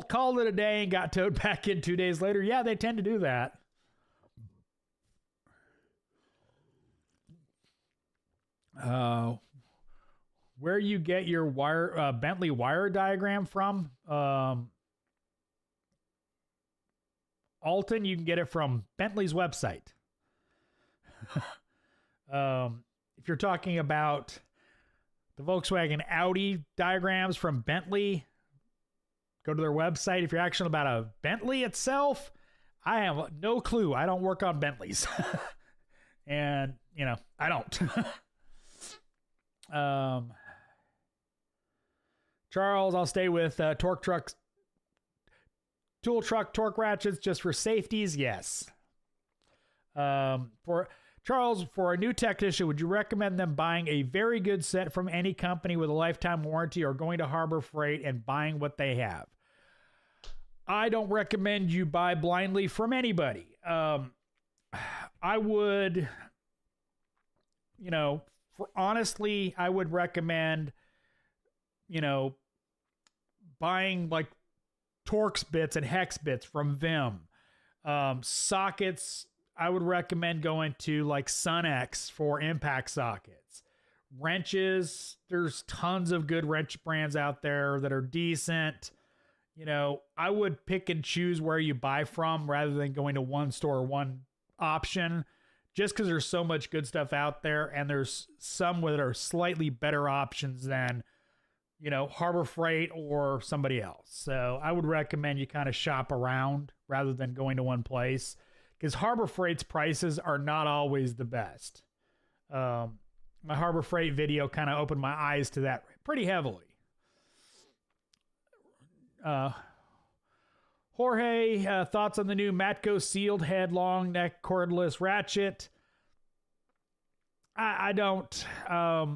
called it a day, and got towed back in 2 days later. Yeah, they tend to do that. Where you get your Bentley wire diagram from? Alton, you can get it from Bentley's website. If you're talking about The Volkswagen Audi diagrams from Bentley. Go to their website. If you're actually about a Bentley itself, I have no clue. I don't work on Bentleys. And, you know, I don't. Charles, I'll stay with torque trucks. Tool truck torque ratchets just for safeties. Yes. For Charles, for a new technician, would you recommend them buying a very good set from any company with a lifetime warranty or going to Harbor Freight and buying what they have? I don't recommend you buy blindly from anybody. I would, you know, honestly, I would recommend, you know, buying like Torx bits and hex bits from Vim. Sockets, I would recommend going to like SunX for impact sockets. Wrenches, there's tons of good wrench brands out there that are decent. You know, I would pick and choose where you buy from rather than going to one store or one option, just because there's so much good stuff out there, and there's some that are slightly better options than, you know, Harbor Freight or somebody else. So I would recommend you kind of shop around rather than going to one place, because Harbor Freight's prices are not always the best. My Harbor Freight video kind of opened my eyes to that pretty heavily. Jorge, thoughts on the new Matco sealed head long neck cordless ratchet? I don't. I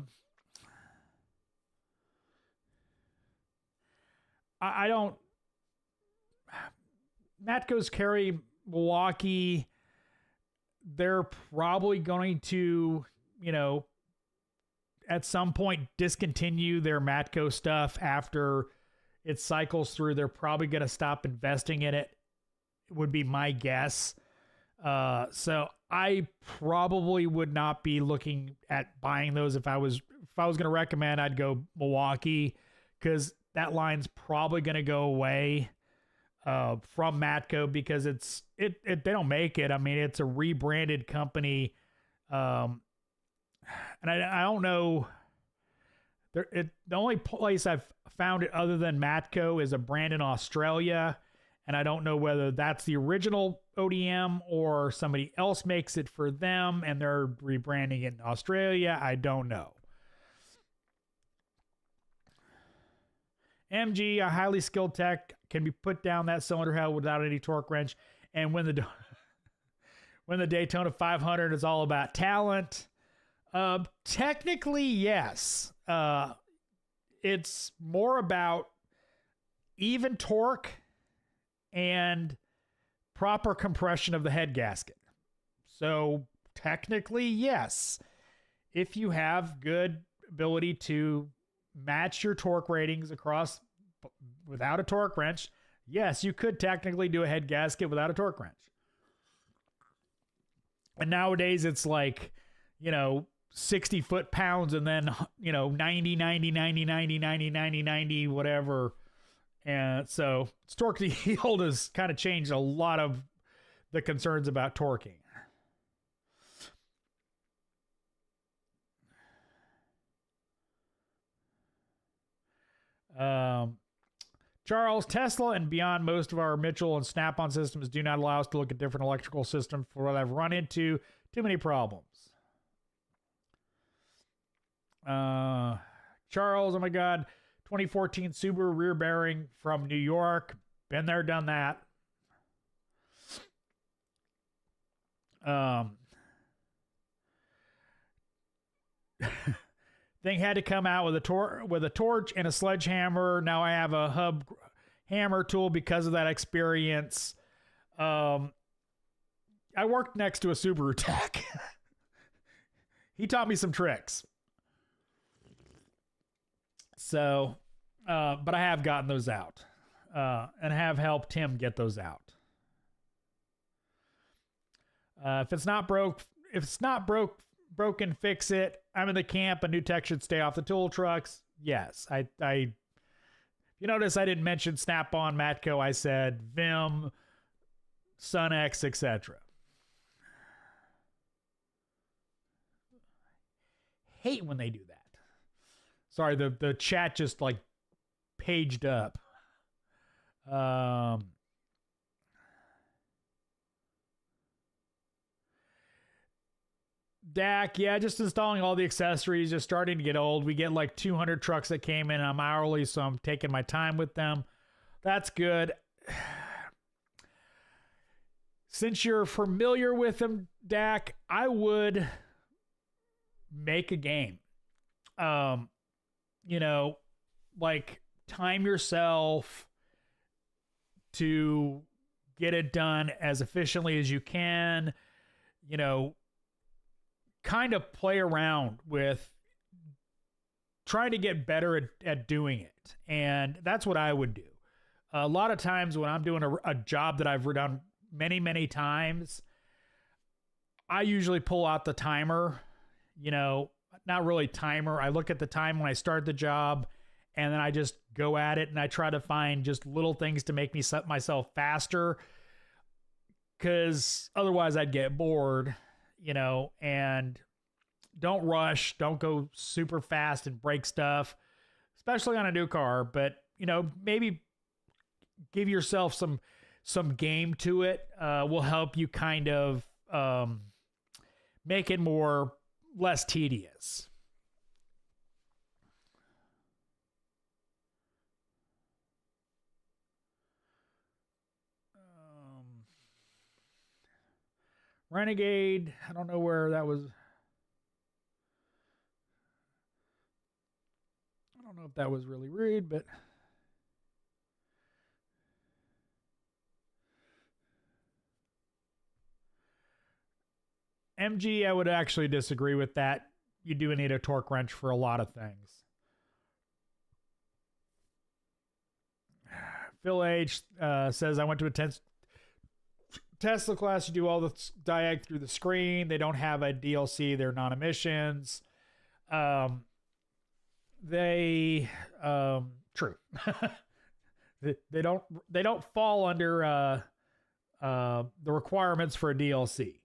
don't. Matco's carry Milwaukee. They're probably going to, you know, at some point discontinue their Matco stuff after it cycles through. They're probably going to stop investing in it, would be my guess. So I probably would not be looking at buying those. If I was going to recommend, I'd go Milwaukee, because that line's probably going to go away from Matco, because they don't make it. I mean, it's a rebranded company. And I don't know. The only place I've found it other than Matco is a brand in Australia, and I don't know whether that's the original ODM or somebody else makes it for them and they're rebranding it in Australia. I don't know. MG, a highly skilled tech, can be put down that cylinder head without any torque wrench, and when the Daytona 500 is all about talent. Technically, yes. It's more about even torque and proper compression of the head gasket. So technically, yes. If you have good ability to match your torque ratings across without a torque wrench, yes, you could technically do a head gasket without a torque wrench. And nowadays it's like, you know, 60 foot-pounds and then, you know, 90, 90, 90, 90, 90, 90, 90, whatever. And so torque to yield has kind of changed a lot of the concerns about torquing. Charles, Tesla and beyond, most of our Mitchell and Snap-on systems do not allow us to look at different electrical systems. For what I've run into, too many problems. Charles, oh my God, 2014 Subaru rear bearing from New York. Been there, done that. Thing had to come out with a torch and a sledgehammer. Now I have a hub hammer tool because of that experience. I worked next to a Subaru tech. He taught me some tricks. So, but I have gotten those out, and have helped him get those out. If it's not broken, fix it. I'm in the camp. A new tech should stay off the tool trucks. Yes, you notice I didn't mention Snap-on, Matco. I said Vim, SunX, etc. Hate when they do that. Sorry, the chat just like paged up. DAC, yeah, just installing all the accessories, just starting to get old. We get like 200 trucks that came in. I'm hourly, so I'm taking my time with them. That's good. Since you're familiar with them, DAC, I would make a game. You know, like time yourself to get it done as efficiently as you can. You know, kind of play around with trying to get better at doing it. And that's what I would do. A lot of times when I'm doing a job that I've done many, many times, I usually pull out the timer, you know, not really timer. I look at the time when I start the job, and then I just go at it, and I try to find just little things to make me set myself faster, because otherwise I'd get bored, you know. And don't rush, don't go super fast and break stuff, especially on a new car. But, you know, maybe give yourself some game to it. Will help you kind of make it less tedious. Renegade, I don't know where that was. I don't know if that was really rude, but MG, I would actually disagree with that. You do need a torque wrench for a lot of things. Phil H says, I went to a Tesla class. You do all the diag through the screen. They don't have a DLC. They're non-emissions. True. they don't fall under the requirements for a DLC.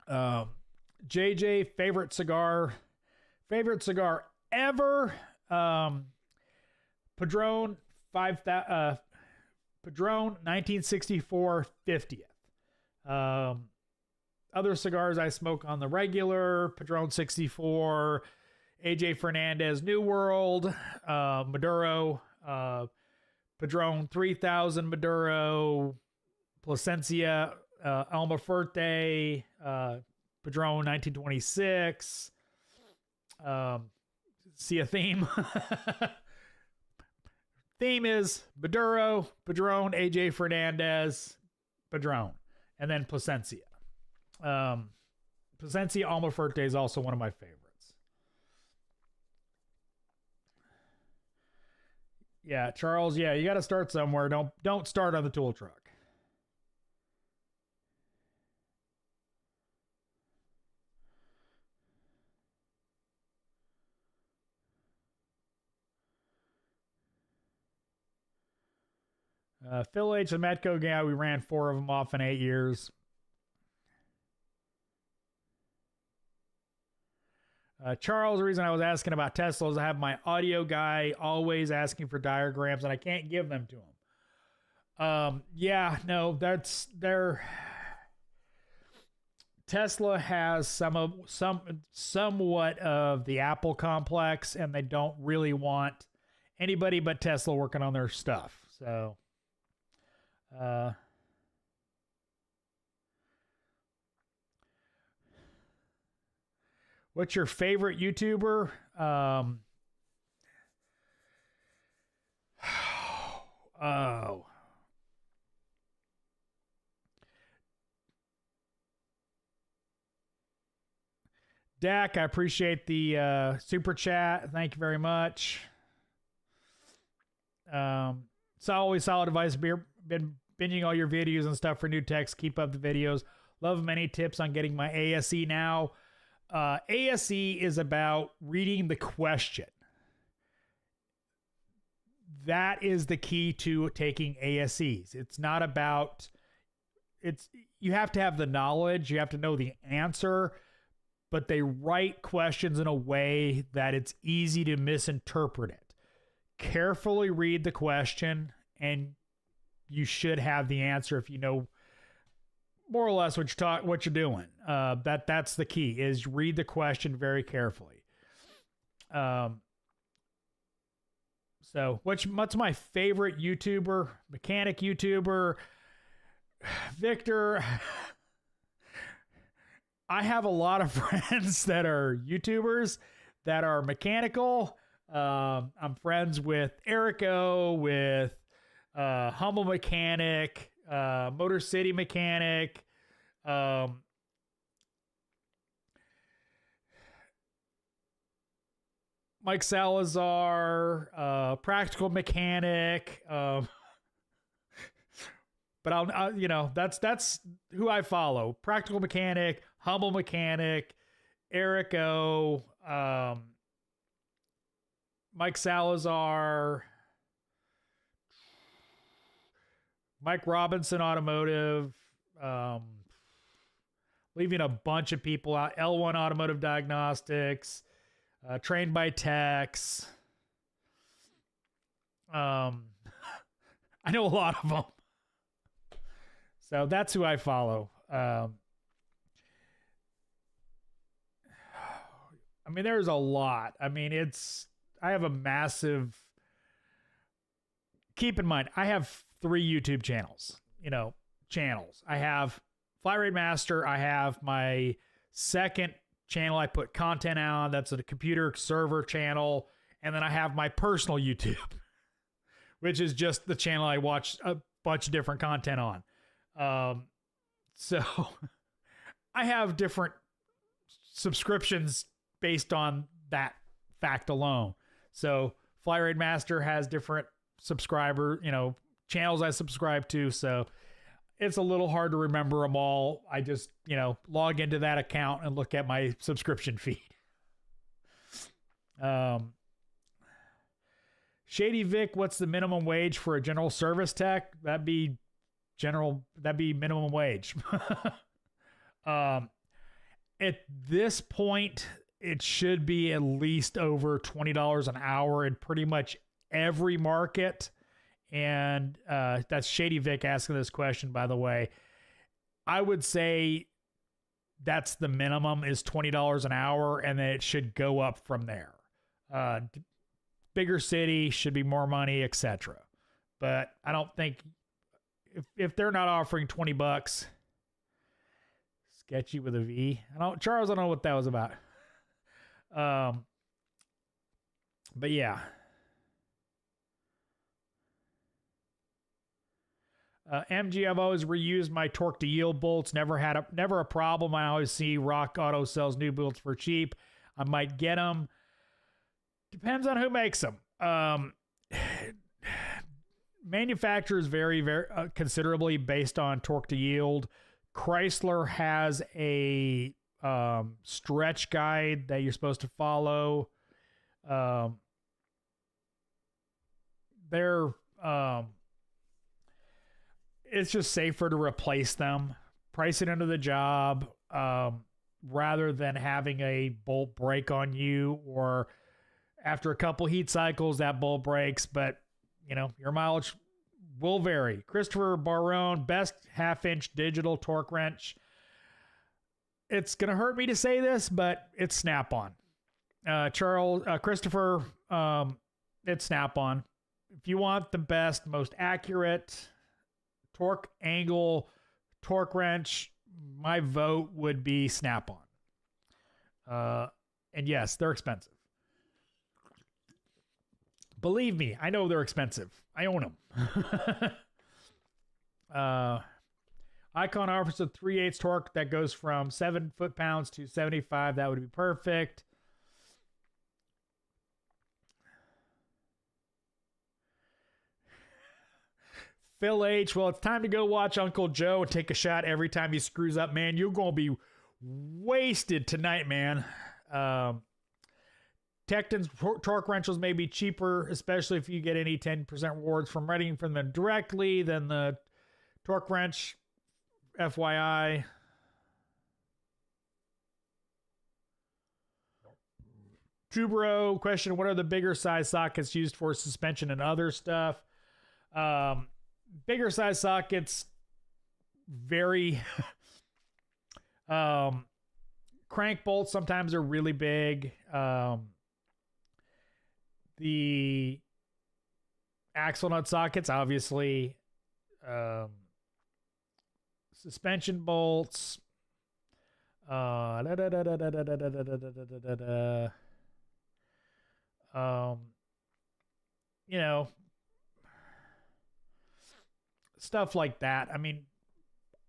JJ, favorite cigar ever. Padron 1964 50th. Other cigars I smoke on the regular: Padron 64, AJ Fernandez New World, Maduro, Padron 3000 Maduro, Plasencia, Alma Fuerte, Padron 1926. See a theme? Theme is Maduro, Padron, AJ Fernandez, Padron, and then Plasencia. Plasencia Alma Fuerte is also one of my favorites. Yeah, Charles, yeah, you got to start somewhere. Don't start on the tool truck. Phil H. and Metco, yeah, we ran 4 of them off in 8 years. Charles, the reason I was asking about Tesla is I have my audio guy always asking for diagrams, and I can't give them to him. Yeah, no, Tesla has somewhat of the Apple complex, and they don't really want anybody but Tesla working on their stuff. So, what's your favorite YouTuber? Oh. Dak, I appreciate the super chat. Thank you very much. It's always solid advice. Been binging all your videos and stuff for new techs. Keep up the videos. Love many tips on getting my ASE now. ASE is about reading the question. That is the key to taking ASEs. It's not about, you have to have the knowledge. You have to know the answer, but they write questions in a way that it's easy to misinterpret it. Carefully read the question, and you should have the answer if you know more or less what you're doing. That's the key, is read the question very carefully. So what's my favorite YouTuber, mechanic YouTuber? Victor, I have a lot of friends that are YouTubers that are mechanical. I'm friends with Erico, with Humble Mechanic, Motor City Mechanic, Mike Salazar, Practical Mechanic, but that's who I follow. Practical Mechanic, Humble Mechanic, Erico, Mike Salazar, Mike Robinson Automotive, leaving a bunch of people out. L1 Automotive Diagnostics, Trained by Tex. I know a lot of them. So that's who I follow. I mean, there's a lot. I mean, I have a massive, keep in mind, I have 3 YouTube channels, I have flatratemaster. I have my second channel I put content on. That's a computer server channel. And then I have my personal YouTube, which is just the channel I watch a bunch of different content on. So I have different subscriptions based on that fact alone. So flatratemaster has different channels I subscribe to. So it's a little hard to remember them all. I just, log into that account and look at my subscription feed. Shady Vic, what's the minimum wage for a general service tech? That'd be minimum wage. At this point, it should be at least over $20 an hour in pretty much every market. And that's Shady Vic asking this question, by the way. I would say that's the minimum, is $20 an hour, and then it should go up from there. Bigger city should be more money, etc. But I don't think, if they're not offering $20, sketchy with a V. Charles, I don't know what that was about. But yeah. MG, I've always reused my torque to yield bolts. Never a problem. I always see Rock Auto sells new bolts for cheap. I might get them. Depends on who makes them. Manufacturers vary very considerably based on torque to yield. Chrysler has a stretch guide that you're supposed to follow. It's just safer to replace them, price it into the job, rather than having a bolt break on you, or after a couple heat cycles that bolt breaks. But your mileage will vary. Christopher Barone, best 1/2-inch digital torque wrench. It's gonna hurt me to say this, but it's Snap-on. Christopher, it's Snap-on. If you want the best, most accurate torque angle torque wrench, my vote would be Snap-on. And yes, they're expensive. Believe me, I know they're expensive. I own them. Icon offers a 3/8 torque that goes from 7 foot-pounds to 75. That would be perfect. Phil H, well, it's time to go watch Uncle Joe and take a shot every time he screws up, man. You're going to be wasted tonight, man. Tecton's torque wrenches may be cheaper, especially if you get any 10% rewards from renting from them directly, than the torque wrench, FYI. Tubero question, what are the bigger size sockets used for suspension and other stuff? Bigger size sockets vary. Crank bolts sometimes are really big. The axle nut sockets, obviously. Suspension bolts. You know, stuff like that. I mean,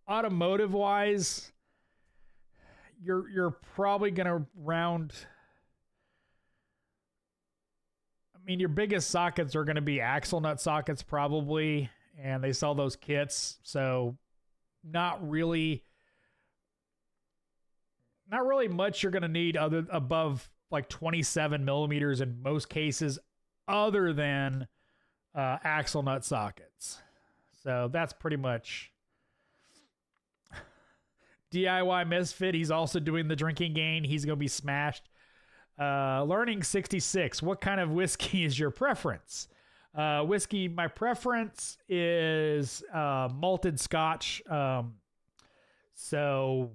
automotive wise, you're probably gonna round. I mean, your biggest sockets are gonna be axle nut sockets probably, and they sell those kits, so not really much you're gonna need above like 27 millimeters in most cases, other than axle nut sockets. So that's pretty much DIY Misfit. He's also doing the drinking game. He's going to be smashed. Learning 66. What kind of whiskey is your preference? Whiskey, my preference is malted Scotch. So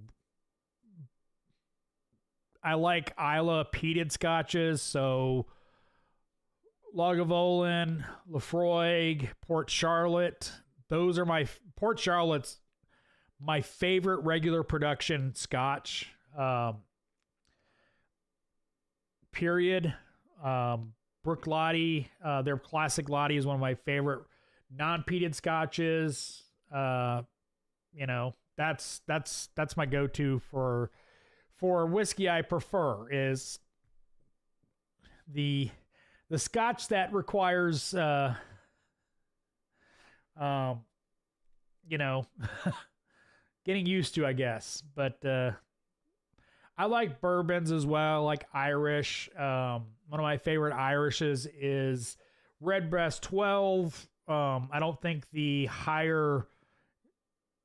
I like Isla peated scotches. So Lagavulin, Laphroaig, Port Charlotte. Those are Port Charlotte's my favorite regular production Scotch. Period. Brook Lottie, their classic Lottie is one of my favorite non-peated scotches. You know, that's my go-to for whiskey. I prefer is the Scotch that requires you know, getting used to, I guess. But I like bourbons as well, like Irish. One of my favorite Irishes is Redbreast 12. I don't think the higher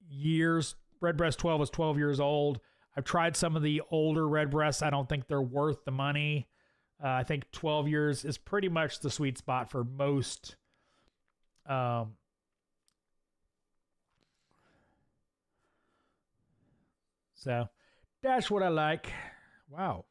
years, Redbreast 12 is 12 years old. I've tried some of the older Redbreasts. I don't think they're worth the money. I think 12 years is pretty much the sweet spot for most. So that's what I like. Wow.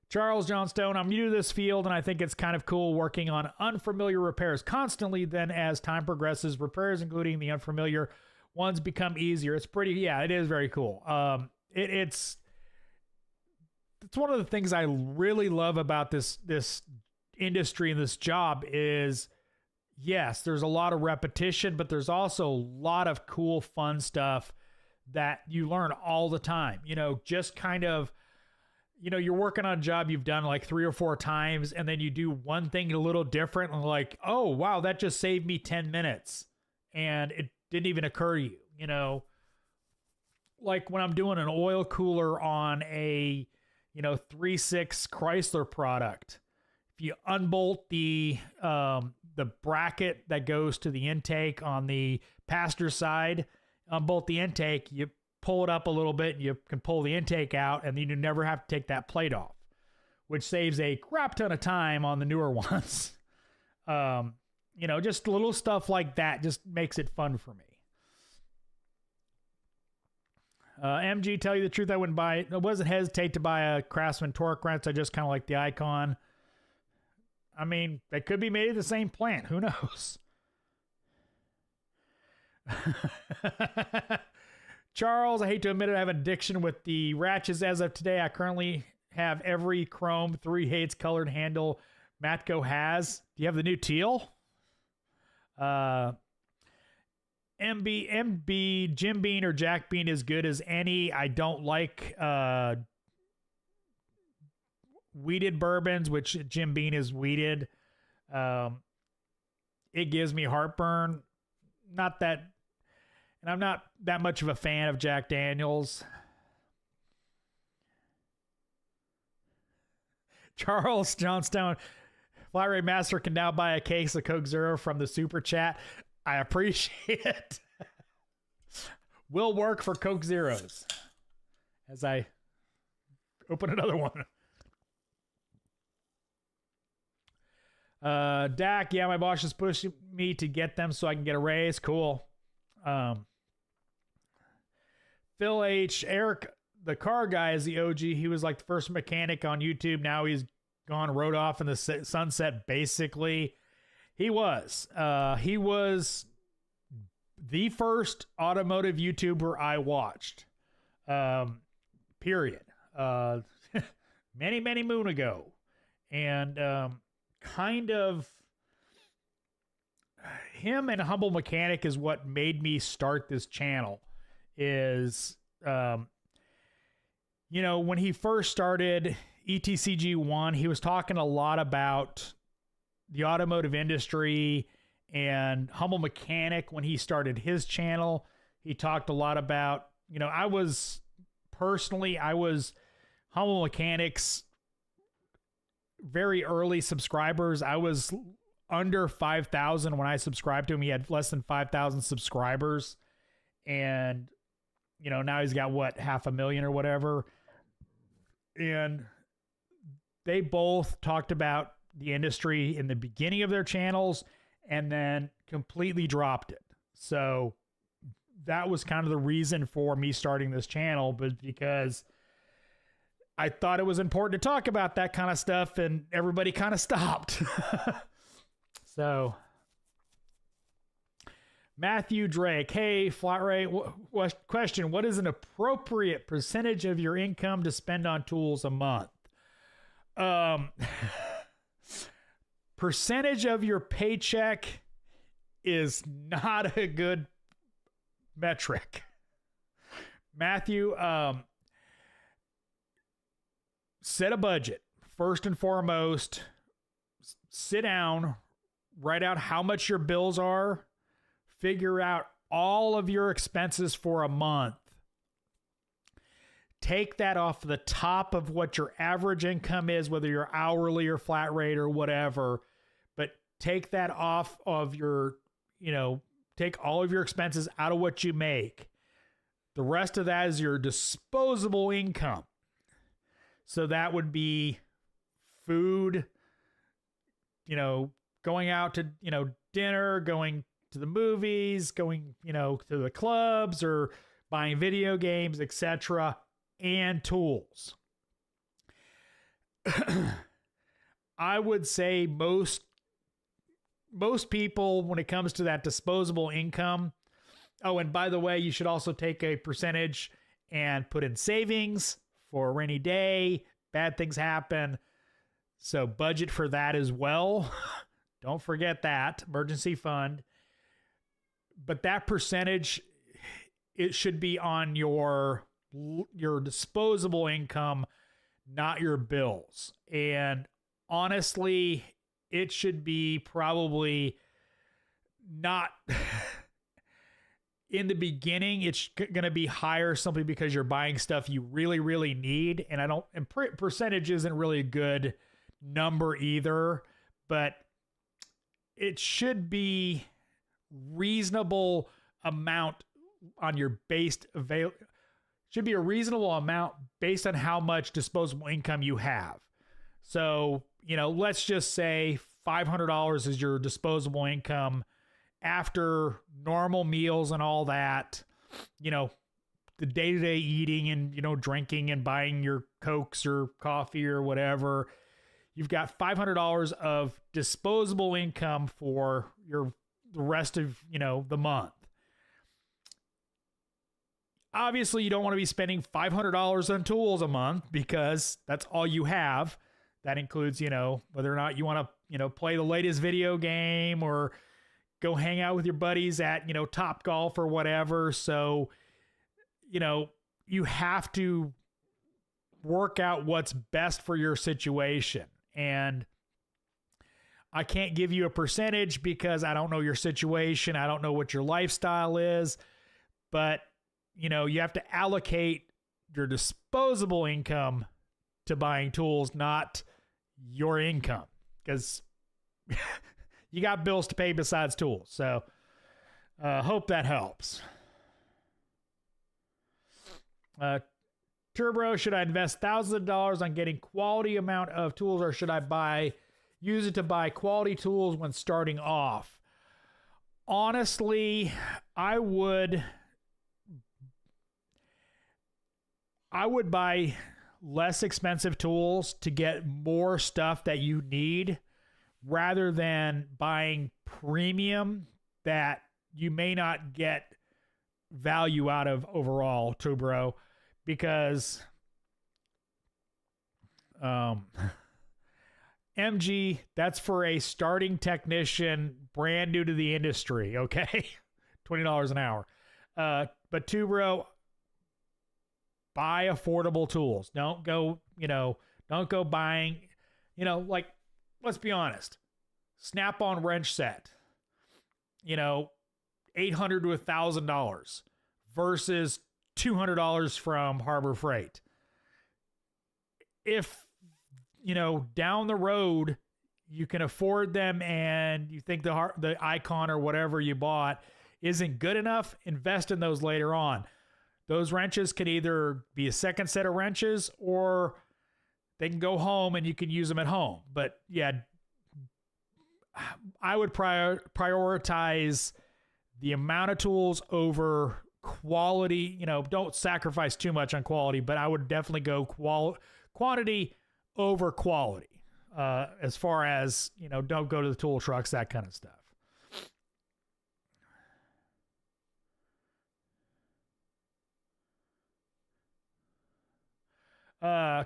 Charles Johnstone, I'm new to this field and I think it's kind of cool working on unfamiliar repairs constantly. Then as time progresses, repairs, including the unfamiliar ones, become easier. It's pretty, yeah, it is very cool. It's one of the things I really love about this industry and this job is, yes, there's a lot of repetition, but there's also a lot of cool, fun stuff that you learn all the time. You know, just kind of, you know, you're working on a job you've done like 3 or 4 times, and then you do one thing a little different and like, oh, wow, that just saved me 10 minutes. And it didn't even occur to you, you know, like when I'm doing an oil cooler on a, you know, 3.6 Chrysler product. If you unbolt the bracket that goes to the intake on the passenger side, unbolt the intake, you pull it up a little bit, and you can pull the intake out, and then you never have to take that plate off, which saves a crap ton of time on the newer ones. You know, just little stuff like that just makes it fun for me. MG, tell you the truth, I wasn't hesitate to buy a Craftsman torque wrench. I just kind of like the icon. I mean, they could be made at the same plant. Who knows? Charles, I hate to admit it, I have an addiction with the ratchets as of today. I currently have every chrome 3/8 colored handle Matco has. Do you have the new teal? MB, Jim Beam or Jack Beam is good as any. I don't like wheated bourbons, which Jim Beam is wheated. It gives me heartburn. Not that, and I'm not that much of a fan of Jack Daniels. Charles Johnstone, Flatratemaster can now buy a case of Coke Zero from the super chat. I appreciate it. will work for Coke Zeros. As I open another one. Dak, yeah, my boss is pushing me to get them so I can get a raise. Cool. Phil H. Eric, the car guy, is the OG. He was like the first mechanic on YouTube. Now he's gone, rode off in the sunset, basically. He was. He was the first automotive YouTuber I watched. Period. Many, many moon ago. And kind of him and Humble Mechanic is what made me start this channel. Is you know, when he first started ETCG1, he was talking a lot about the automotive industry, and Humble Mechanic, when he started his channel, he talked a lot about, you know, I was Humble Mechanic's very early subscribers. I was under 5,000 when I subscribed to him. He had less than 5,000 subscribers. And, you know, now he's got what, 500,000 or whatever. And they both talked about the industry in the beginning of their channels and then completely dropped it. So that was kind of the reason for me starting this channel, but because I thought it was important to talk about that kind of stuff, and everybody kind of stopped. So, Matthew Drake, hey, Flat Ray, question, what is an appropriate percentage of your income to spend on tools a month? Percentage of your paycheck is not a good metric. Matthew, set a budget. First and foremost, sit down, write out how much your bills are, figure out all of your expenses for a month. Take that off the top of what your average income is, whether you're hourly or flat rate or whatever, but take that off of your, you know, take all of your expenses out of what you make. The rest of that is your disposable income. So that would be food, you know, going out to, you know, dinner, going to the movies, going, you know, to the clubs or buying video games, etc., and tools. I would say most people, when it comes to that disposable income, oh, and by the way, you should also take a percentage and put in savings for a rainy day. Bad things happen. So budget for that as well. Don't forget that. Emergency fund. But that percentage, it should be on your disposable income, not your bills. And honestly, it should be probably not... In the beginning, it's going to be higher simply because you're buying stuff you really, really need. And percentage isn't really a good number either, but it should be reasonable amount on your should be a reasonable amount based on how much disposable income you have. So, you know, let's just say $500 is your disposable income after normal meals and all that, you know, the day-to-day eating and, you know, drinking and buying your Cokes or coffee or whatever. You've got $500 of disposable income for the rest of, you know, the month. Obviously, you don't want to be spending $500 on tools a month because that's all you have. That includes, you know, whether or not you want to, you know, play the latest video game or go hang out with your buddies at, you know, Top Golf or whatever. So, you know, you have to work out what's best for your situation. And I can't give you a percentage because I don't know your situation. I don't know what your lifestyle is. But, you know, you have to allocate your disposable income to buying tools, not your income. Because you got bills to pay besides tools. So hope that helps. Turbo, should I invest thousands of dollars on getting quality amount of tools, or should I use it to buy quality tools when starting off? Honestly, I would buy less expensive tools to get more stuff that you need, rather than buying premium that you may not get value out of overall, too, bro. Because MG, that's for a starting technician brand new to the industry, okay? $20 an hour. But too, bro, buy affordable tools. Don't go buying, like, let's be honest. Snap-on wrench set, $800 to $1,000 versus $200 from Harbor Freight. If, down the road you can afford them and you think the Icon or whatever you bought isn't good enough, invest in those later on. Those wrenches can either be a second set of wrenches, or they can go home and you can use them at home. But yeah, I would prioritize the amount of tools over quality. Don't sacrifice too much on quality, but I would definitely go quantity over quality. As far as, don't go to the tool trucks, that kind of stuff.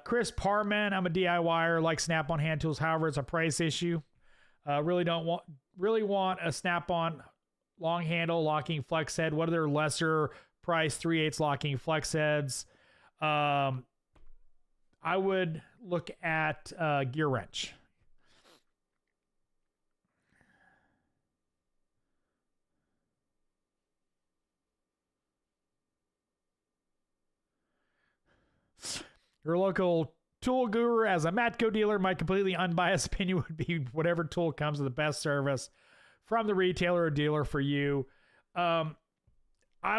Chris Parman, I'm a DIYer, like Snap-on hand tools. However, it's a price issue. Really want a Snap-on long handle locking flex head. What are their lesser price 3/8 locking flex heads? I would look at Gear Wrench. Your local tool guru. As a Matco dealer, my completely unbiased opinion would be whatever tool comes with the best service from the retailer or dealer for you. I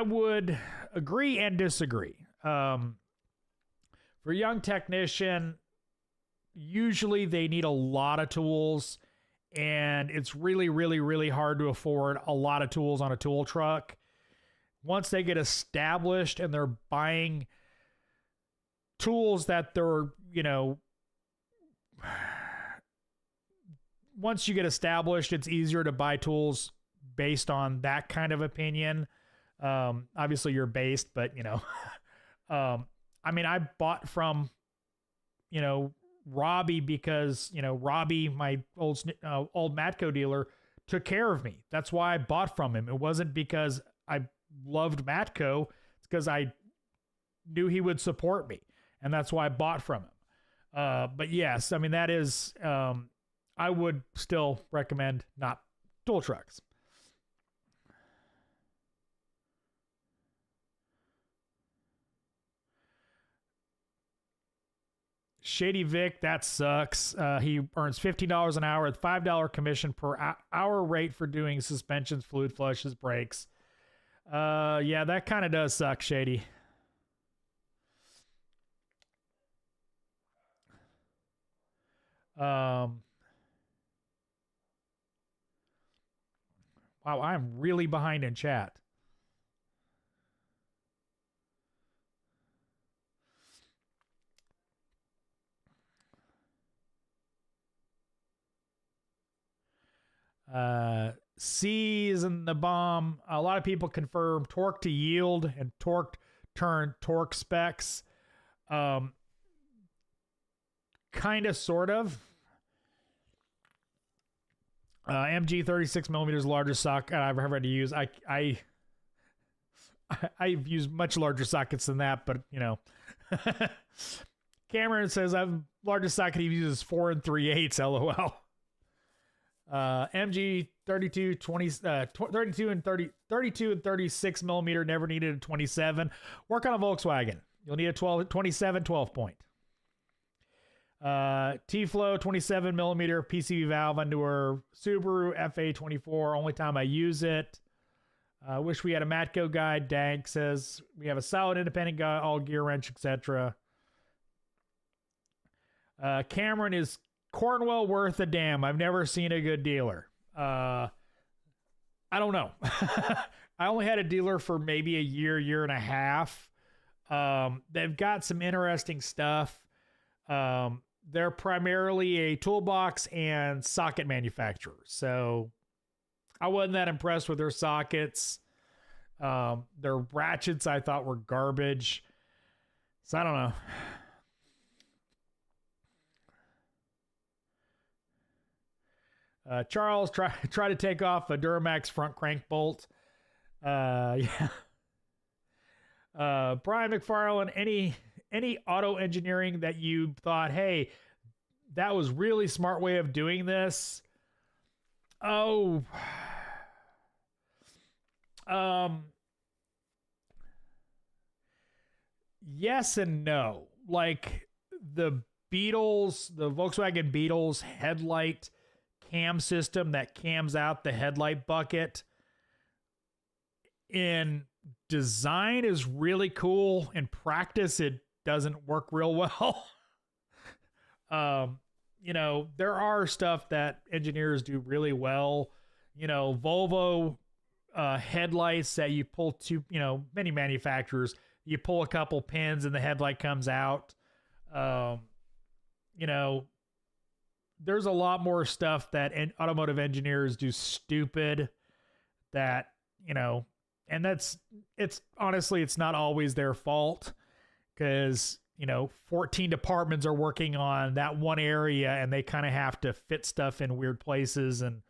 would agree and disagree. For a young technician, usually they need a lot of tools, and it's really, really, really hard to afford a lot of tools on a tool truck. Once they get established and they're buying tools that they're, once you get established, it's easier to buy tools based on that kind of opinion. Obviously you're based, but I bought from, Robbie because, Robbie, my old Matco dealer, took care of me. That's why I bought from him. It wasn't because I loved Matco. It's because I knew he would support me. And that's why I bought from him. But yes, that is, I would still recommend not tool trucks. Shady Vic, that sucks. He earns $15 an hour with $5 commission per hour rate for doing suspensions, fluid flushes, brakes. Yeah, that kind of does suck, Shady. Wow, I'm really behind in chat. C is in the bomb. A lot of people confirm torque to yield and torque turn torque specs. Kind of, sort of. MG 36 millimeters largest socket I've ever had to use. I've used much larger sockets than that, but Cameron says I've largest socket he uses 4 3/8. LOL. MG 32 and 36 millimeter, never needed a 27. Work on a Volkswagen. You'll need a 27 12 point. T-Flow 27 millimeter PCV valve under Subaru FA24. Only time I use it. Wish we had a Matco guide. Dank says we have a solid independent guy, all gear wrench, etc. Cameron, is Cornwell worth a damn? I've never seen a good dealer. I don't know. I only had a dealer for maybe a year and a half. They've got some interesting stuff. They're primarily a toolbox and socket manufacturer. So I wasn't that impressed with their sockets. Their ratchets I thought were garbage. So I don't know. Charles, try to take off a Duramax front crank bolt. Yeah. Brian McFarland, any auto engineering that you thought, hey, that was really smart way of doing this? Oh, yes and no. Like the Beetles, the Volkswagen Beetles headlight cam system that cams out the headlight bucket in design is really cool. In practice, it doesn't work real well. You know, there are stuff that engineers do really well. You know, Volvo headlights that you pull to, you know, many manufacturers, you pull a couple pins and the headlight comes out. You know, there's a lot more stuff that automotive engineers do stupid that, you know, and it's honestly, it's not always their fault because, you know, 14 departments are working on that one area and they kind of have to fit stuff in weird places. And,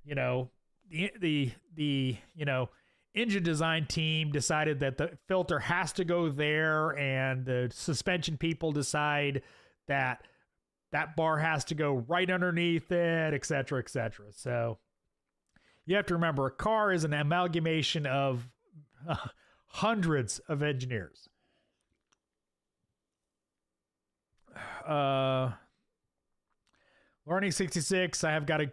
you know, the you know, engine design team decided that the filter has to go there, and the suspension people decide that that bar has to go right underneath it, et cetera, et cetera. So you have to remember, a car is an amalgamation of hundreds of engineers. Learning 66, I have got a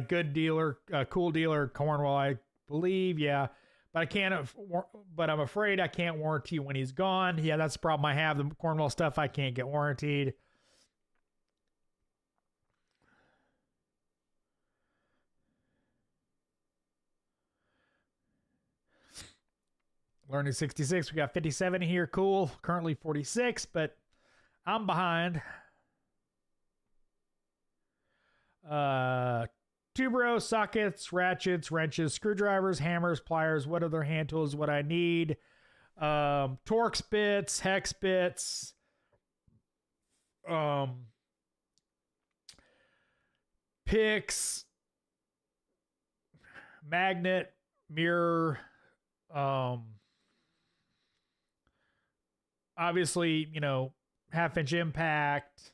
good dealer, a cool dealer, Cornwall, I believe. Yeah. But I'm afraid I can't warranty when he's gone. Yeah, that's the problem I have. The Cornwall stuff I can't get warranted. Learning 66, we got 57 here. Cool. Currently 46, but I'm behind. Tubero, sockets, ratchets, wrenches, screwdrivers, hammers, pliers. What other hand tools would I need? Torx bits, hex bits, picks, magnet, mirror, obviously, you know, 1/2-inch impact,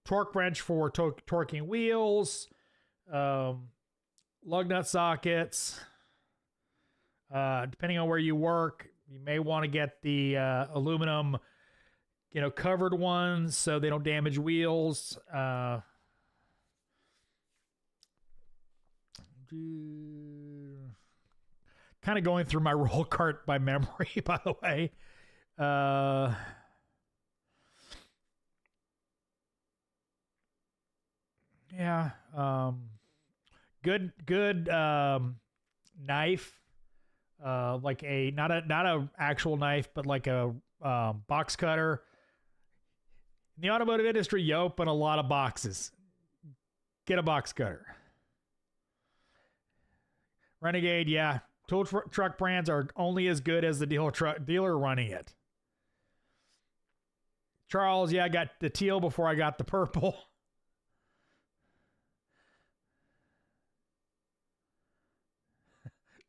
torque wrench for torquing wheels, lug nut sockets. Depending on where you work, you may want to get the aluminum, you know, covered ones so they don't damage wheels. Kind of going through my roll cart by memory, by the way. Yeah. Good knife. Like not a actual knife, but like a box cutter. In the automotive industry, you open a lot of boxes. Get a box cutter. Renegade, yeah. Tool truck brands are only as good as the dealer running it. Charles, yeah, I got the teal before I got the purple.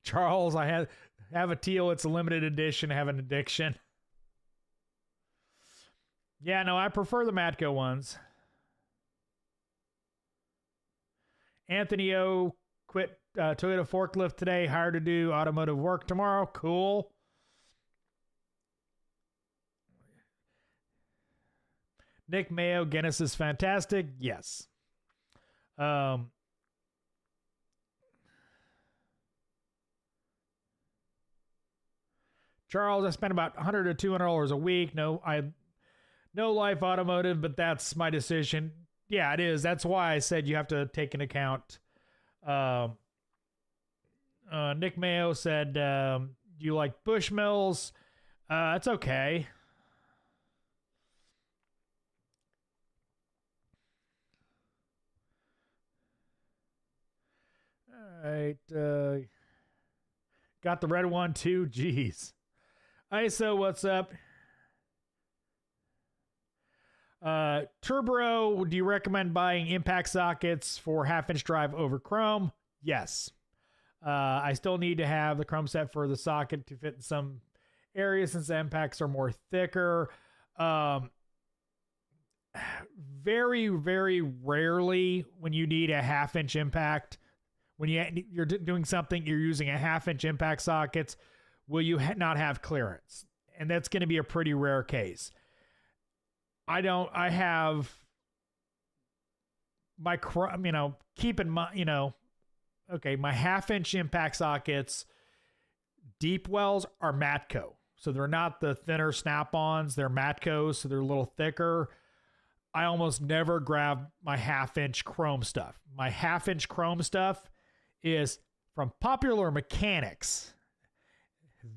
Charles, I have a teal. It's a limited edition. I have an addiction. Yeah, no, I prefer the Matco ones. Anthony O quit Toyota forklift today. Hired to do automotive work tomorrow. Cool. Nick Mayo, Guinness is fantastic. Yes. Charles, I spend about $100 to $200 a week. No Life Automotive, but that's my decision. Yeah, it is. That's why I said you have to take into account. Nick Mayo said, do you like Bushmills? It's okay. All right. Got the red one too. Jeez. ISO, what's up? Turbo, do you recommend buying impact sockets for 1/2-inch drive over chrome? Yes. I still need to have the chrome set for the socket to fit in some areas since the impacts are more thicker. Very, very rarely when you need a 1/2-inch impact, when you're doing something, you're using a 1/2-inch impact sockets, will you not have clearance? And that's going to be a pretty rare case. I have my, keep in mind, okay, my 1/2-inch impact sockets, deep wells are Matco. So they're not the thinner snap-ons, they're Matcos, so they're a little thicker. I almost never grab my 1/2-inch chrome stuff. My 1/2-inch chrome stuff is from Popular Mechanics.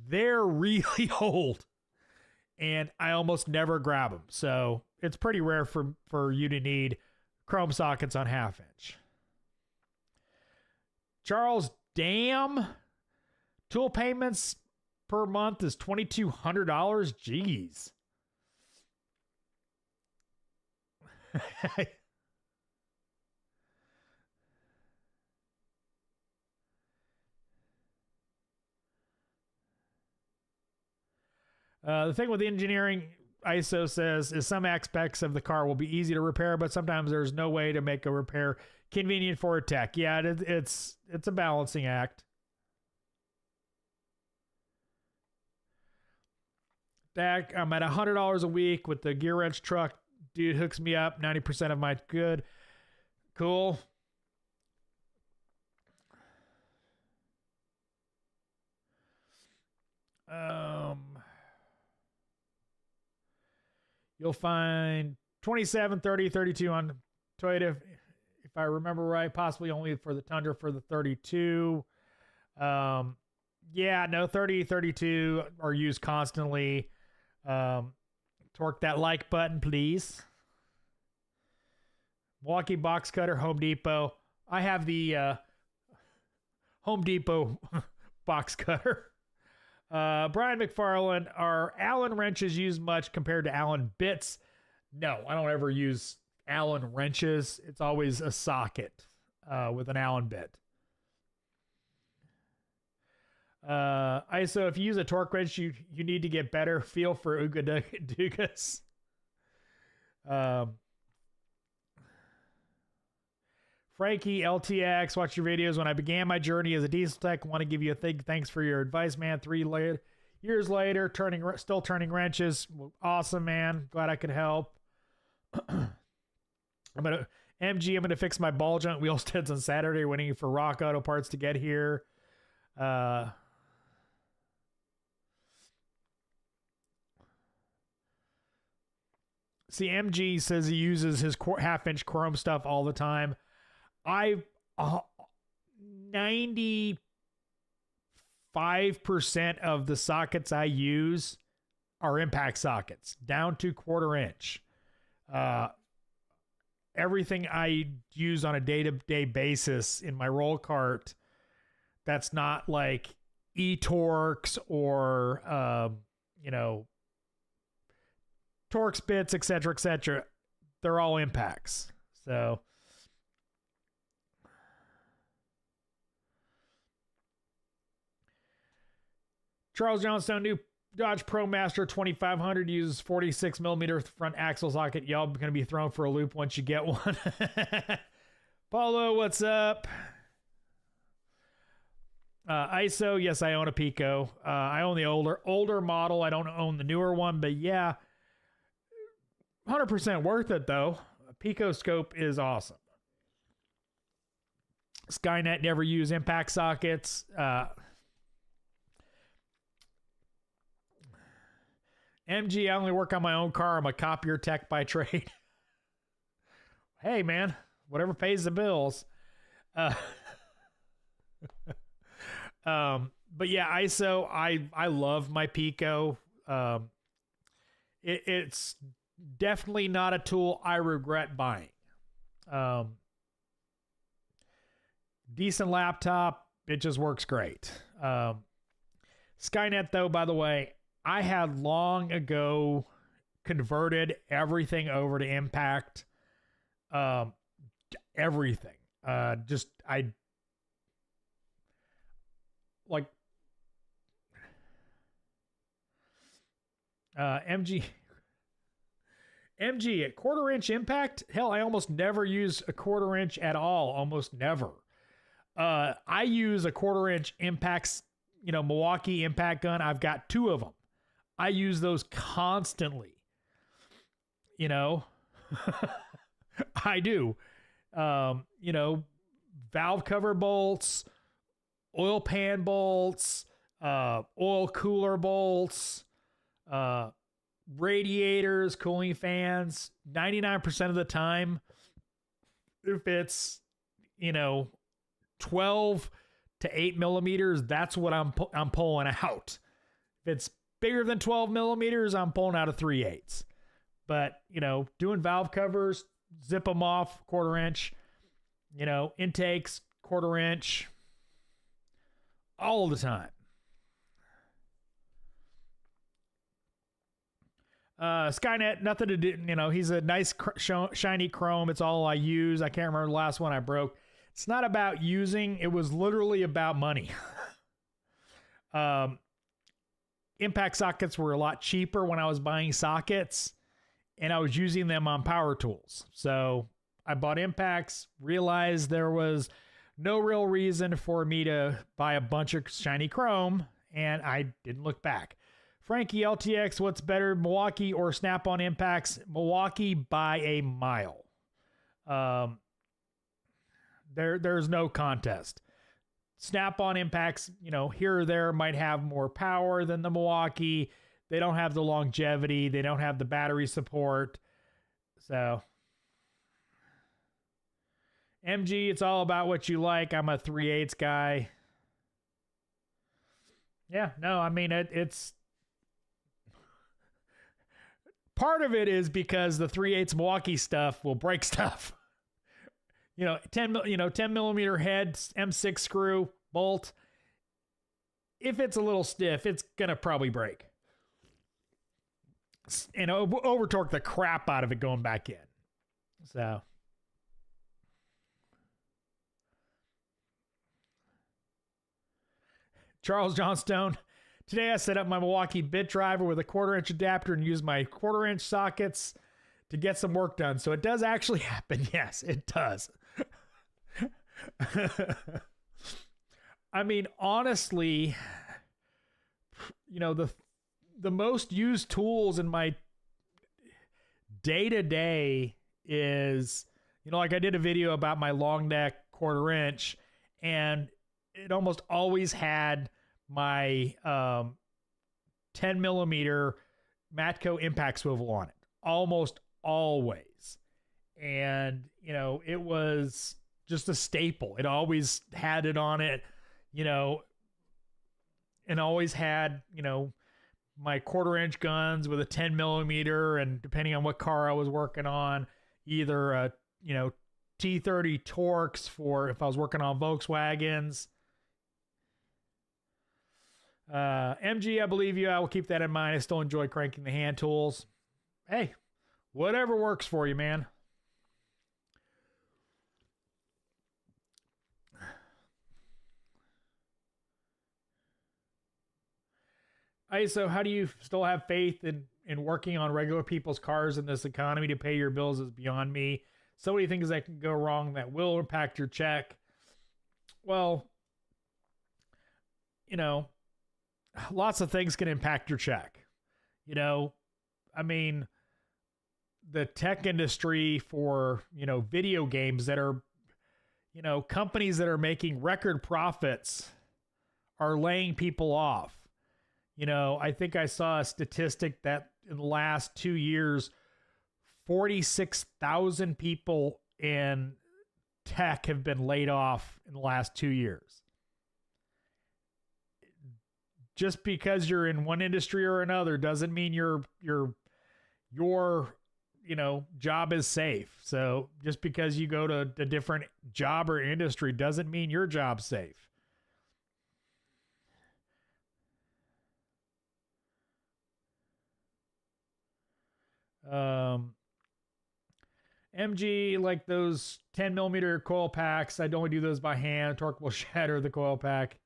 They're really old, and I almost never grab them. So it's pretty rare for you to need chrome sockets on 1/2-inch. Charles, damn. Tool payments per month is $2,200. Jeez. The thing with engineering, ISO says, is some aspects of the car will be easy to repair, but sometimes there's no way to make a repair convenient for a tech. Yeah, it's a balancing act. Dak, I'm at $100 a week with the gear wrench truck. Dude hooks me up 90% of my good. Cool. You'll find 27, 30, 32 on Toyota, if I remember right, possibly only for the Tundra for the 32. Yeah, no, 30, 32 are used constantly. Torque that like button, please. Milwaukee box cutter, Home Depot. I have the Home Depot box cutter. Brian McFarland, are Allen wrenches used much compared to Allen bits? No, I don't ever use Allen wrenches. It's always a socket with an Allen bit. ISO, if you use a torque wrench, you need to get better feel for Ooga Doogas. Frankie LTX, watch your videos. When I began my journey as a diesel tech, want to give you a big thanks for your advice, man. 3 years later, still turning wrenches. Awesome, man. Glad I could help. I'm gonna fix my ball joint wheel studs on Saturday, waiting for Rock Auto Parts to get here. See, MG says he uses his 1/2-inch chrome stuff all the time. 95% of the sockets I use are impact sockets, down to 1/4 inch. Everything I use on a day-to-day basis in my roll cart, that's not like e-Torx or, Torx bits, etc. They're all impacts. So Charles Johnstone, new Dodge ProMaster 2500 uses 46 millimeter front axle socket. Y'all going to be thrown for a loop once you get one. Paulo, what's up? ISO, yes, I own a Pico. I own the older model. I don't own the newer one, but yeah. 100% worth it though. A Pico scope is awesome. Skynet never use impact sockets. MG, I only work on my own car. I'm a copier tech by trade. Hey, man, whatever pays the bills. But yeah, ISO, I love my Pico. It's definitely not a tool I regret buying. Decent laptop. It just works great. Skynet, though, by the way, I had long ago converted everything over to Impact. Everything. MG at 1/4 inch impact. Hell, I almost never use a 1/4 inch at all. Almost never. I use a 1/4 inch impacts, Milwaukee impact gun. I've got 2 of them. I use those constantly. I do. Valve cover bolts, oil pan bolts, oil cooler bolts, radiators, cooling fans. 99% of the time, if it's 12 to 8 millimeters, that's what I'm pulling out. If it's bigger than 12 millimeters, I'm pulling out a 3/8. But doing valve covers, zip them off 1/4 inch, intakes 1/4 inch, all the time. Skynet, nothing to do. He's a nice shiny chrome. It's all I use. I can't remember the last one I broke. It's not about using. It was literally about money. Impact sockets were a lot cheaper when I was buying sockets, and I was using them on power tools. So I bought impacts, realized there was no real reason for me to buy a bunch of shiny chrome, and I didn't look back. Frankie LTX, what's better, Milwaukee or Snap-on impacts? Milwaukee by a mile. There's no contest. Snap-on impacts, here or there might have more power than the Milwaukee. They don't have the longevity. They don't have the battery support. So MG, it's all about what you like. I'm a 3/8 guy. Yeah, no, I mean, it's part of it is because the 3/8 Milwaukee stuff will break stuff. 10 millimeter head, M6 screw, bolt. If it's a little stiff, it's going to probably break. And over torque the crap out of it going back in. So. Charles Johnstone. Today I set up my Milwaukee bit driver with a 1/4 inch adapter and used my 1/4 inch sockets to get some work done. So it does actually happen. Yes, it does. I mean, honestly, the most used tools in my day-to-day is, like I did a video about my long neck 1/4 inch, and it almost always had my 10 millimeter Matco impact swivel on it. Almost always. And, it was just a staple. It always had it on it, and always had, my 1/4 inch guns with a 10 millimeter. And depending on what car I was working on, either a, T30 Torx for if I was working on Volkswagens. MG, I believe you. I will keep that in mind. I still enjoy cranking the hand tools. Hey, whatever works for you, man. ISO, how do you still have faith in working on regular people's cars in this economy to pay your bills is beyond me. So many things that can go wrong that will impact your check. Well, lots of things can impact your check. I mean, the tech industry for, video games that are, companies that are making record profits are laying people off. I think I saw a statistic that in the last 2 years, 46,000 people in tech have been laid off in the last 2 years. Just because you're in one industry or another doesn't mean your job is safe. So just because you go to a different job or industry doesn't mean your job's safe. MG, like those 10 millimeter coil packs, I'd only do those by hand. Torque will shatter the coil pack.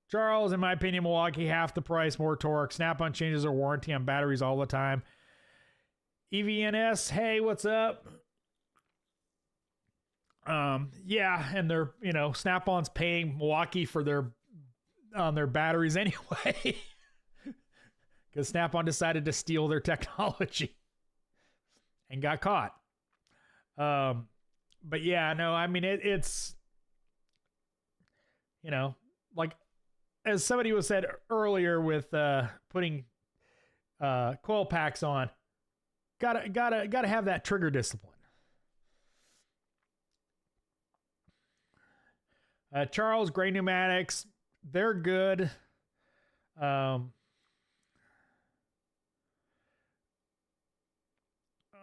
Charles, in my opinion, Milwaukee, half the price, more torque. Snap-on changes or warranty on batteries all the time. EVNS, hey, what's up? Yeah, and they're, Snap-on's paying Milwaukee for their batteries anyway. Because Snap-on decided to steal their technology and got caught. But yeah, no, I mean, it's, like, as somebody was said earlier with putting coil packs on, gotta have that trigger discipline. Charles, Gray Pneumatics, they're good.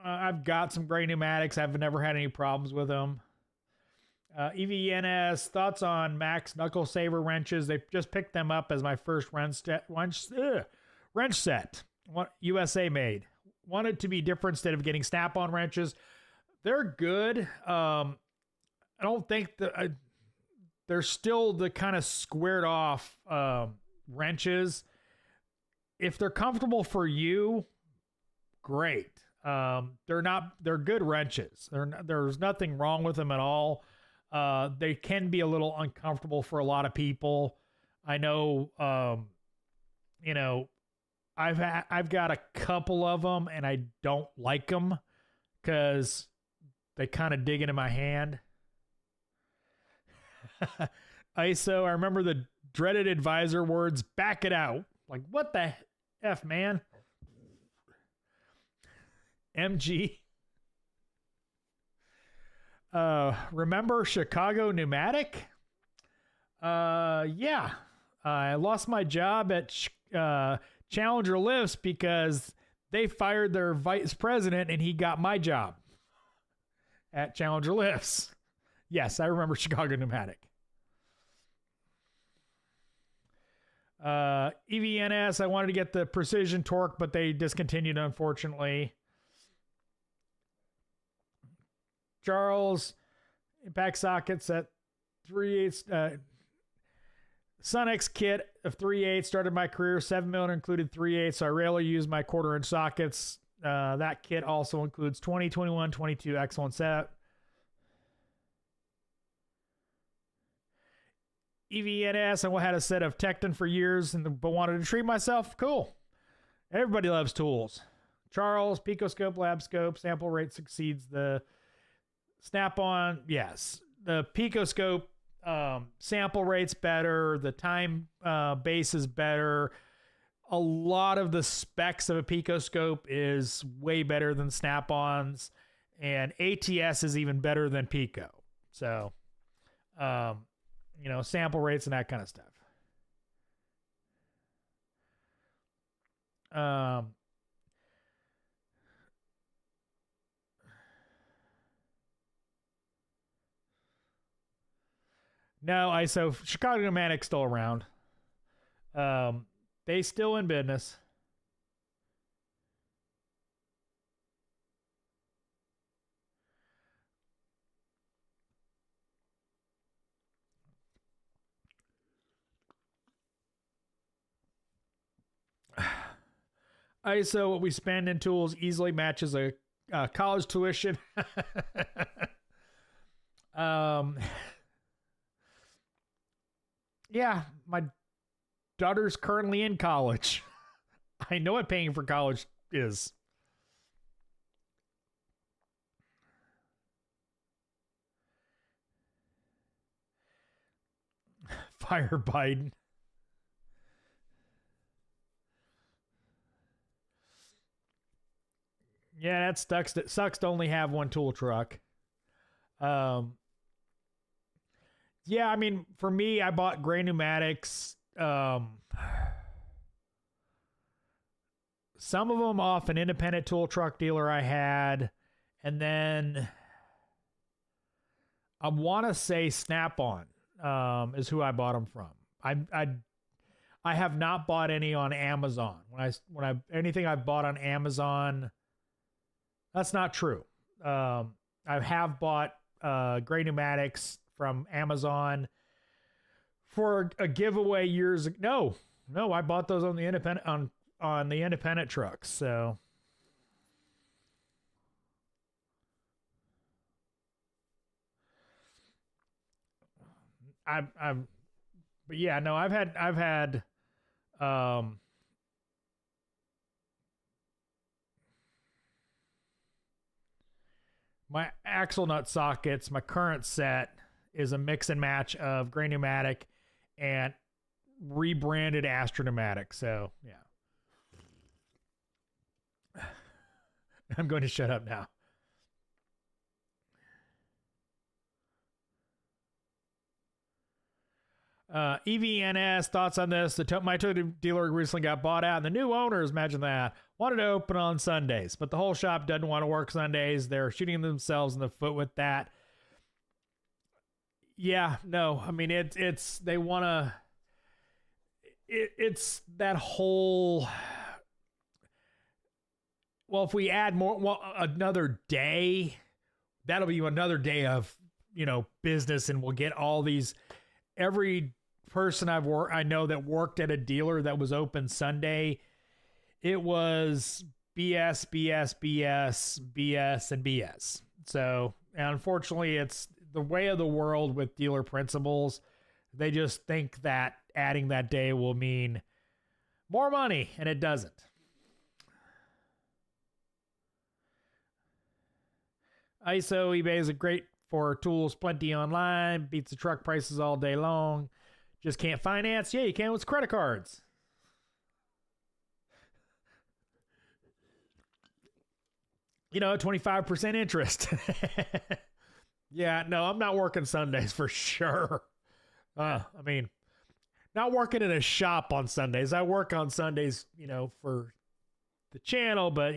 I've got some Gray Pneumatics. I've never had any problems with them. EVNS, thoughts on Max Knuckle Saver wrenches? They just picked them up as my first wrench set. USA made. Wanted to be different instead of getting snap-on wrenches. They're good. I don't think that they're still the kind of squared off wrenches. If they're comfortable for you, great. They're good wrenches. There's nothing wrong with them at all. They can be a little uncomfortable for a lot of people. I know, I've got a couple of them and I don't like them because they kind of dig into my hand. ISO, I remember the dreaded advisor words, back it out. Like, what the F, man? MG. Remember Chicago Pneumatic? Yeah. I lost my job at Challenger Lifts because they fired their vice president and he got my job at Challenger Lifts. Yes, I remember Chicago Pneumatic. EVNS, I wanted to get the precision torque, but they discontinued, unfortunately. Charles, impact sockets at 3/8. Sunex kit of 3/8 started my career. 7mm included 3/8, so I rarely use my 1/4-inch sockets. That kit also includes 20, 21, 22. Excellent set. EVNS, I had a set of Tecton for years, but wanted to treat myself. Cool. Everybody loves tools. Charles, Picoscope, Lab Scope, sample rate succeeds the Snap-on. Yes. The Picoscope sample rate's better. The time base is better. A lot of the specs of a Picoscope is way better than Snap-on's, and ATS is even better than Pico. So, sample rates and that kind of stuff. No, ISO Chicago Pneumatic's still around. They still in business. ISO, what we spend in tools easily matches a college tuition. Yeah, my daughter's currently in college. I know what paying for college is. Fire Biden. Yeah, that sucks to only have one tool truck. Yeah, I mean, for me, I bought gray pneumatics. Some of them off an independent tool truck dealer I had, and then I want to say Snap-on is who I bought them from. I have not bought any on Amazon. Anything I've bought on Amazon, that's not true. I have bought gray pneumatics from Amazon for a giveaway years ago. No, I bought those on the independent trucks. So but yeah, no, I've had my axle nut sockets. My current set is a mix and match of gray pneumatic and rebranded Astro pneumatic. So yeah. I'm going to shut up now. EVNS, thoughts on this? My tow dealer recently got bought out, and the new owners, imagine that, wanted to open on Sundays, but the whole shop doesn't want to work Sundays. They're shooting themselves in the foot with that. Yeah, no, I mean, they want to, it's that whole, well, if we add another day, that'll be another day of, business, and we'll get all these, every person I know that worked at a dealer that was open Sunday, it was BS, BS, BS, BS, and BS. So, unfortunately, it's the way of the world with dealer principals. They just think that adding that day will mean more money, and it doesn't. ISO, eBay is a great for tools, plenty online, beats the truck prices all day long. Just can't finance? Yeah, you can with credit cards. You know, 25% interest. Yeah, no, I'm not working Sundays for sure. I mean, not working in a shop on Sundays. I work on Sundays, for the channel, but,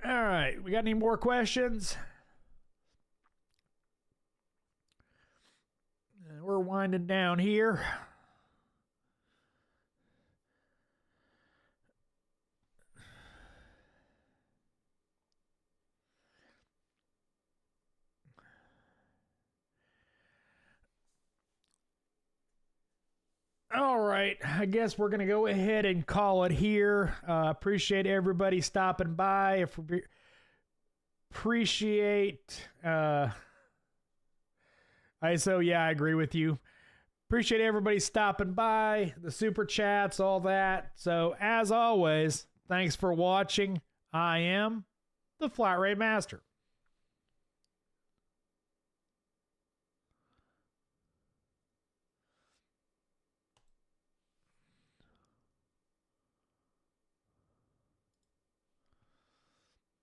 All right, we got any more questions? We're winding down here. All right, I guess we're going to go ahead and call it here. Appreciate everybody stopping by. Appreciate... ISO, yeah, I agree with you. Appreciate everybody stopping by, the super chats, all that. So, as always, thanks for watching. I am the Flat Rate Master.